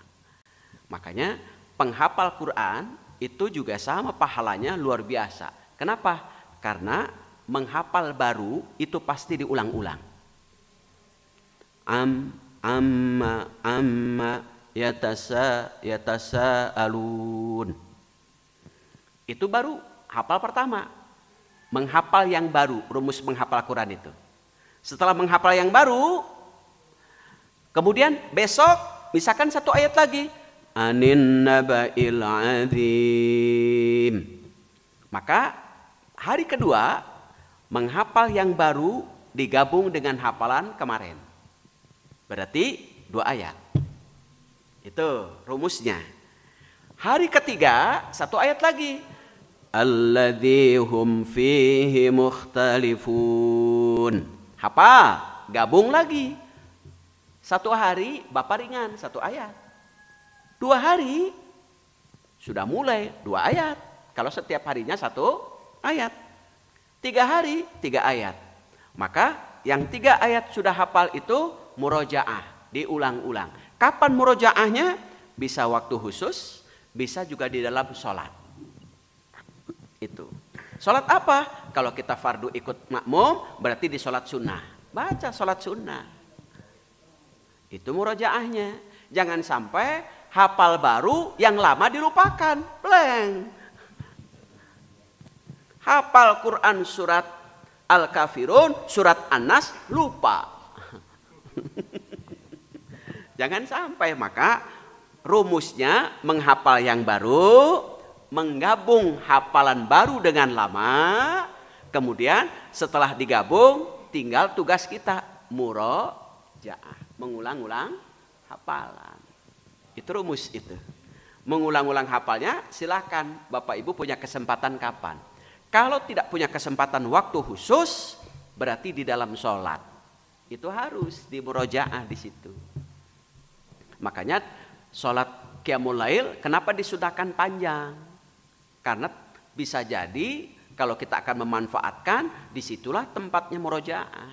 Makanya penghafal Quran itu juga sama pahalanya luar biasa. Kenapa? Karena menghafal baru itu pasti diulang-ulang. Amma yatasaalun. Itu baru hafal pertama. Menghafal yang baru, rumus menghafal Quran itu. Setelah menghafal yang baru, kemudian besok misalkan 1 ayat lagi. Anin naba'il azim. Maka hari kedua menghafal yang baru digabung dengan hafalan kemarin. Berarti 2 ayat. Itu rumusnya. Hari ketiga 1 ayat lagi. Alladzi hum fihi mukhtalifun. Hafal, gabung lagi. 1 hari Bapak ringan 1 ayat. 2 hari sudah mulai 2 ayat. Kalau setiap harinya 1 ayat. 3 hari 3 ayat. Maka yang 3 ayat sudah hafal itu murojaah, diulang-ulang. Kapan murojaahnya? Bisa waktu khusus, bisa juga di dalam sholat. Itu. Sholat apa? Kalau kita fardu ikut makmum, berarti di sholat sunnah. Baca sholat sunnah. Itu murojaahnya. Jangan sampai hafal baru yang lama dilupakan. Blank. Hafal Quran surat Al-Kafirun, surat An-Nas, lupa. Jangan sampai. Maka rumusnya menghafal yang baru, menggabung hafalan baru dengan lama, kemudian setelah digabung tinggal tugas kita murojaah, mengulang-ulang hafalan. Itu rumus itu. Mengulang-ulang hafalnya silakan Bapak Ibu punya kesempatan kapan. Kalau tidak punya kesempatan waktu khusus, berarti di dalam sholat. Itu harus di murojaah di situ. Makanya sholat qiyamul lail kenapa disudahkan panjang? Karena bisa jadi kalau kita akan memanfaatkan, disitulah tempatnya murojaah.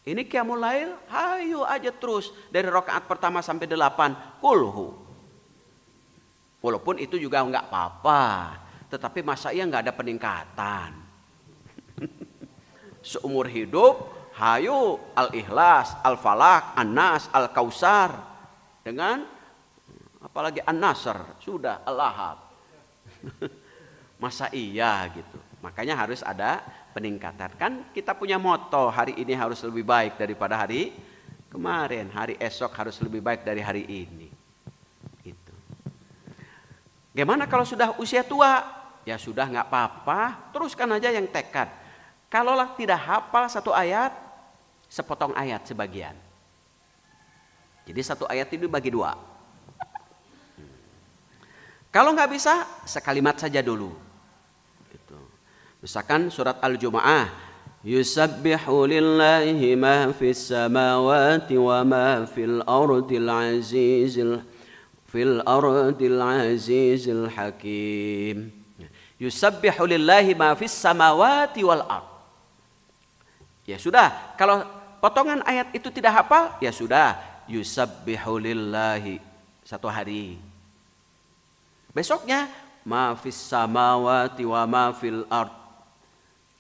Ini qiyamul lail, hayu aja terus dari rakaat pertama sampai 8 kulhu. Walaupun itu juga enggak apa-apa, tetapi masa iya enggak ada peningkatan. Seumur hidup, hayu al-ikhlas, al-falak, an-nas, al-kausar, dengan apalagi an-nasr, sudah al-lahab. Masa iya gitu. Makanya harus ada peningkatan. Kan kita punya moto, hari ini harus lebih baik daripada hari kemarin, hari esok harus lebih baik dari hari ini. Gitu. Gimana kalau sudah usia tua? Ya sudah nggak apa-apa, teruskan aja yang tekad. Kalaulah tidak hafal satu ayat, sepotong ayat sebagian. Jadi satu ayat itu bagi dua. Kalau nggak bisa, sekalimat saja dulu. Gitu. Misalkan surat Al-Jumu'ah, yusabbihu lillahi ma fis samawati wa ma fil ardil azizil hakim. Yusabbihu lillahi ma fis samawati wal ard. Ya sudah, kalau potongan ayat itu tidak hafal, ya sudah, yusabbihu lillahi satu hari. Besoknya ma fis samawati wa ma fil ard.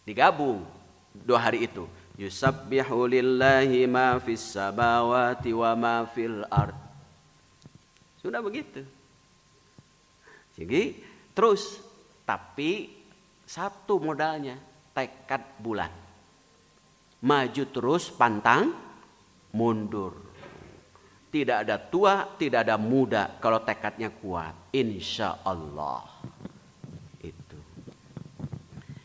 Digabung 2 hari itu. Yusabbihu lillahi ma fis samawati wa ma fil ard. Sudah begitu. Jadi terus, tapi satu modalnya tekad bulat. Maju terus, pantang mundur. Tidak ada tua, tidak ada muda kalau tekadnya kuat. Insya Allah. Itu.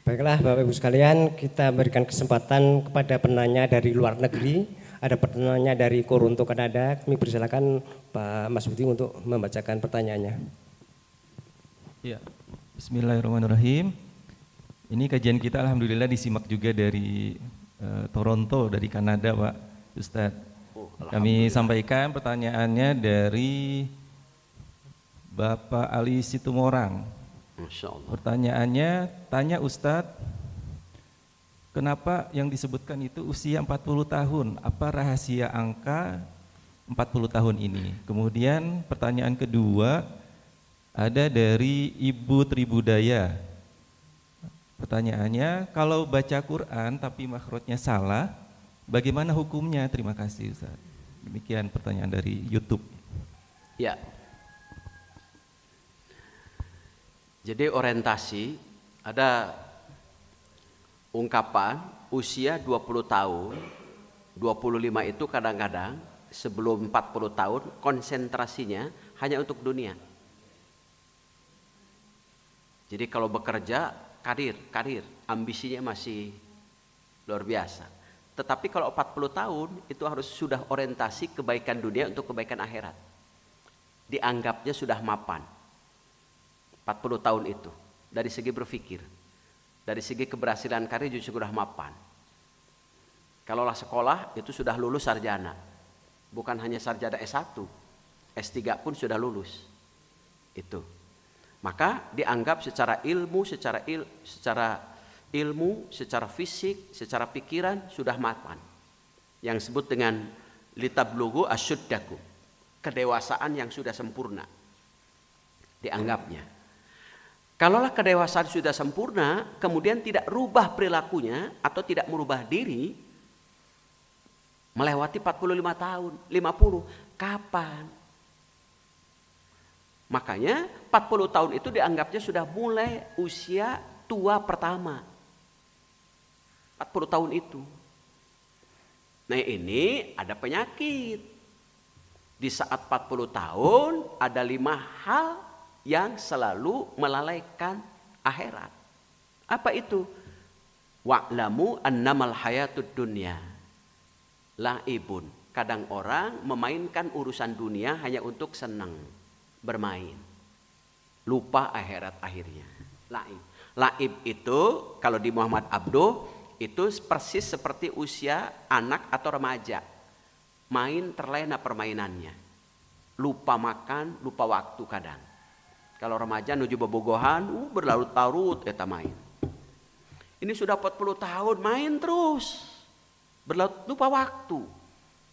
Baiklah Bapak Ibu sekalian, kita berikan kesempatan kepada penanya dari luar negeri. Ada penanya dari Toronto, Kanada. Kami persilakan Pak Mas Budi untuk membacakan pertanyaannya. Ya, Bismillahirrahmanirrahim. Ini kajian kita alhamdulillah disimak juga dari Toronto, dari Kanada Pak Ustadz. Kami sampaikan pertanyaannya dari Bapak Ali Situmorang. Masya Allah. Pertanyaannya, tanya Ustadz, kenapa yang disebutkan itu usia 40 tahun? Apa rahasia angka 40 tahun ini? Kemudian pertanyaan kedua ada dari Ibu Tribudaya. Pertanyaannya, kalau baca Quran tapi makhrajnya salah, bagaimana hukumnya? Terima kasih Ustaz. Demikian pertanyaan dari YouTube. Ya. Jadi orientasi, ada ungkapan usia 20 tahun, 25 itu kadang-kadang sebelum 40 tahun konsentrasinya hanya untuk dunia. Jadi kalau bekerja, karir, ambisinya masih luar biasa. Tetapi kalau 40 tahun itu harus sudah orientasi kebaikan dunia untuk kebaikan akhirat. Dianggapnya sudah mapan. 40 tahun itu dari segi berpikir, dari segi keberhasilan karir juga sudah mapan. Kalaulah sekolah itu sudah lulus sarjana. Bukan hanya sarjana S1, S3 pun sudah lulus. Itu. Maka dianggap secara ilmu, secara fisik, secara pikiran sudah mapan. Yang disebut dengan litablughu asyuddakum, kedewasaan yang sudah sempurna. Dianggapnya. Kalaulah kedewasaan sudah sempurna, kemudian tidak rubah perilakunya atau tidak merubah diri, melewati 45 tahun, 50, kapan? Makanya 40 tahun itu dianggapnya sudah mulai usia tua pertama. 40 tahun itu. Nah ini ada penyakit. Di saat 40 tahun ada 5 hal yang selalu melalaikan akhirat. Apa itu? Wa'lamu annamal hayatud dunya la'ibun. Kadang orang memainkan urusan dunia hanya untuk senang, bermain. Lupa akhirat akhirnya. La'ib. La'ib itu kalau di Muhammad Abduh itu persis seperti usia anak atau remaja. Main terlena permainannya. Lupa makan, lupa waktu kadang. Kalau remaja nuju bobogohan, berlarut-larut eta main. Ini sudah 40 tahun main terus. Lupa waktu.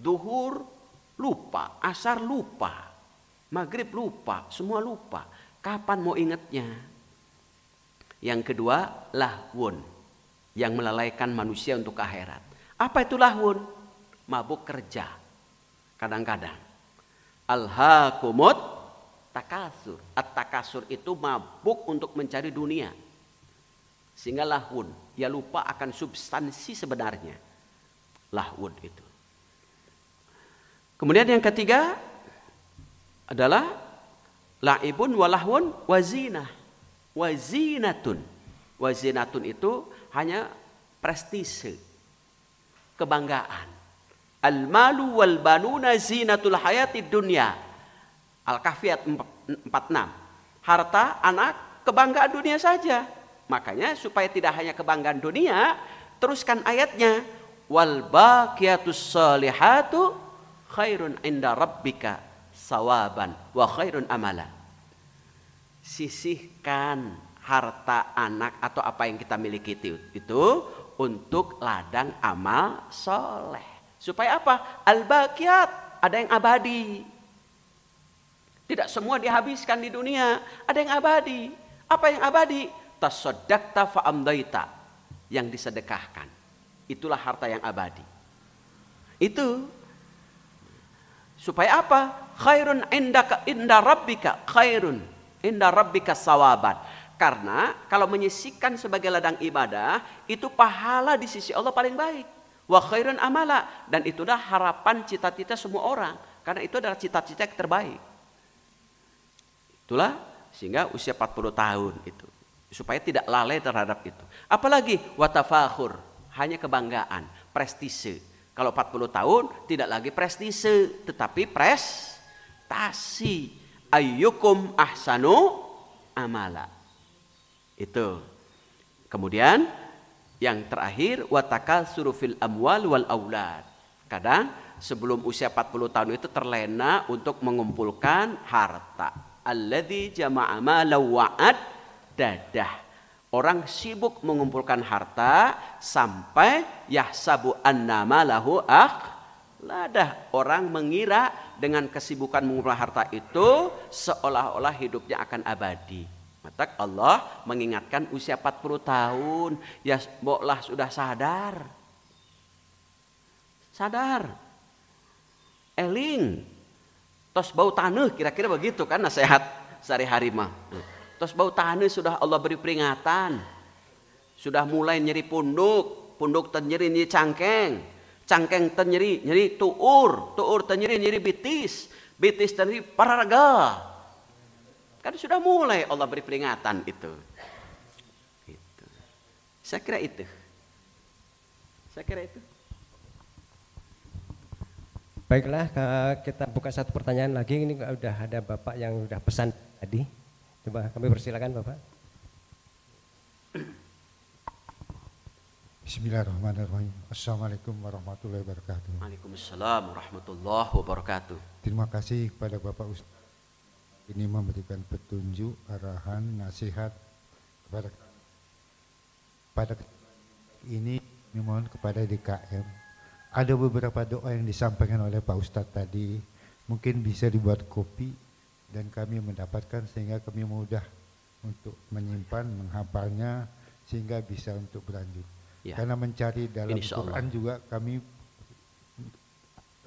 Duhur lupa, asar lupa, maghrib lupa, semua lupa. Kapan mau ingatnya? Yang kedua, lahwun, yang melalaikan manusia untuk akhirat. Apa itu lahwun? Mabuk kerja. Kadang-kadang. Alhaakumut takasur. At-takasur itu mabuk untuk mencari dunia. Sehingga lahwun, ya lupa akan substansi sebenarnya. Lahwun itu. Kemudian yang ketiga adalah la'ibun walahwun wazinah. Wazinatun. Wazinatun itu hanya prestise, kebanggaan. Al-malu wal banuna zinatul hayatid dunya. Al-Kahfiyat 46. Harta, anak, kebanggaan dunia saja. Makanya supaya tidak hanya kebanggaan dunia, teruskan ayatnya, wal baqiyatus shalihatu khairun inda rabbika sawaban wa khairun amala. Sisihkan harta, anak atau apa yang kita miliki itu untuk ladang amal soleh. Supaya apa? Al-baqiyat, ada yang abadi. Tidak semua dihabiskan di dunia, ada yang abadi. Apa yang abadi? Tasaddaqta fa'amdaita, yang disedekahkan. Itulah harta yang abadi. Itu supaya apa? Khairun inda rabbika khairun inda rabbika sawaban. Karena kalau menyisihkan sebagai ladang ibadah, itu pahala di sisi Allah paling baik. Wa khairun amala, dan itulah harapan cita-cita semua orang, karena itu adalah cita-cita yang terbaik. Itulah sehingga usia 40 tahun itu supaya tidak lalai terhadap itu. Apalagi watafakhur, hanya kebanggaan, prestise. Kalau 40 tahun tidak lagi prestise, tetapi prestasi. Ayyukum ahsanu amala. Itu. Kemudian yang terakhir watakasuru fil amwal wal aulad. Kadang sebelum usia 40 tahun itu terlena untuk mengumpulkan harta. Alladzi jama'a malau wa'ad dadah. Orang sibuk mengumpulkan harta sampai yahsabu annama lahu ladah. Orang mengira dengan kesibukan mengumpulkan harta itu seolah-olah hidupnya akan abadi. Maka Allah mengingatkan usia 40 tahun, ya mboklah sudah sadar. Sadar. Eling. Tos bau tanah, kira-kira begitu kan nasihat sehari-hari mah. Tos bau tanah sudah Allah beri peringatan. Sudah mulai nyeri punduk, punduk ternyeri nyeri cangkeng, cangkeng ternyeri nyeri tuur, tuur ternyeri nyeri bitis, bitis ternyeri pararaga. Kan sudah mulai Allah beri peringatan itu. Gitu. Saya kira itu. Baiklah, kita buka satu pertanyaan lagi. Ini udah ada Bapak yang udah pesan tadi. Coba kami persilakan Bapak. Bismillahirrahmanirrahim. Assalamualaikum warahmatullahi wabarakatuh. Waalaikumsalam warahmatullahi wabarakatuh. Terima kasih kepada Bapak Ustaz ini memberikan petunjuk, arahan, nasihat kepada ini mohon kepada DKM. Ada beberapa doa yang disampaikan oleh Pak Ustadz tadi, mungkin bisa dibuat kopi dan kami mendapatkan sehingga kami mudah untuk menyimpan, menghafalnya sehingga bisa untuk berlanjut. Ya. Karena mencari dalam Quran juga kami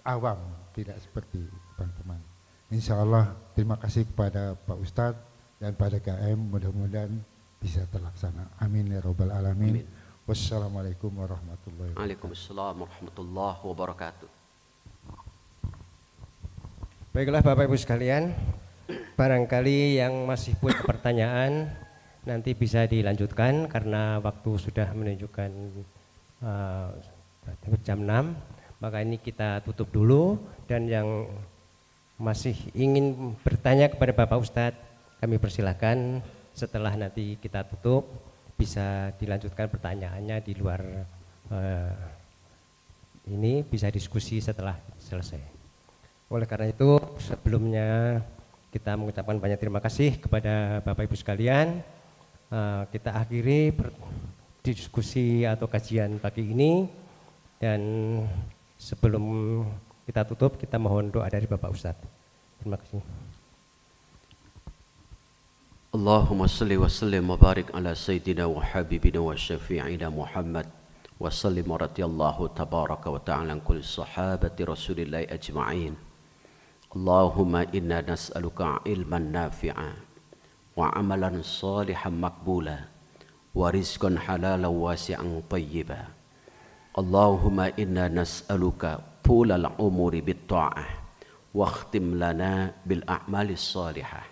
awam, tidak seperti teman-teman. Insya Allah terima kasih kepada Pak Ustadz dan pada KM, mudah-mudahan bisa terlaksana. Amin ya Rabbal Alamin. Amin. Wassalamualaikum warahmatullahi wabarakatuh. Waalaikumsalam warahmatullahi wabarakatuh. Baiklah Bapak Ibu sekalian, Barangkali yang masih punya pertanyaan nanti bisa dilanjutkan karena waktu sudah menunjukkan jam 6, maka ini kita tutup dulu, dan yang masih ingin bertanya kepada Bapak Ustadz kami persilahkan setelah nanti kita tutup bisa dilanjutkan pertanyaannya di luar ini, bisa diskusi setelah selesai. Oleh karena itu sebelumnya kita mengucapkan banyak terima kasih kepada Bapak Ibu sekalian. Kita akhiri diskusi atau kajian pagi ini, dan sebelum kita tutup kita mohon doa dari Bapak Ustadz. Terima kasih. Allahumma salli wa sallim wa barik ala sayyidina wa habibina wa syafi'ina Muhammad wa sallim wa radiyallahu tabaraka wa ta'ala an kulli sahabati rasulillahi ajma'in. Allahumma inna nas'aluka ilman nafi'a wa amalan salihan makbula wa rizqan halalan wasi'an tayyiba. Allahumma inna nas'aluka tulal umuri bit ta'ah wa akhtim lana bil a'malis salihah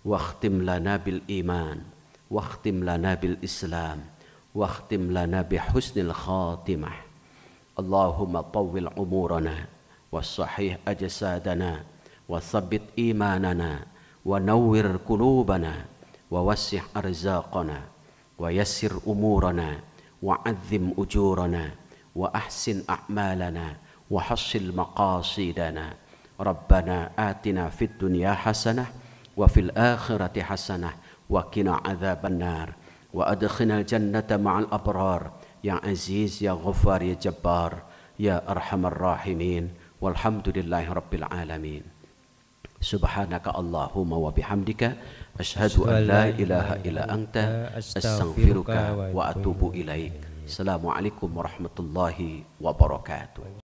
wa akhtim lana bil iman wa akhtim lana bil islam wa akhtim lana bi husnil khatimah. Allahumma tawwil umurana wa sahih ajsadana wa thabbit imanana wa nawwir qulubana wa wassih arzaqana wa yassir umurana wa a'zim ujurana wa ahsin a'malana wa hassil maqasidana. Rabbana atina fid dunya hasanah wa fil akhirati hasanah wa qina adzaban nar wa adkhilnal jannata ma'al abrar ya aziz ya ghaffar ya jabbar ya arhamar rahimin. Walhamdulillahi rabbil alamin. Subhanaka Allahumma wa bihamdika asyhadu an la ilaha illa anta astaghfiruka wa atubu ilaik. Assalamualaikum warahmatullahi wabarakatuh.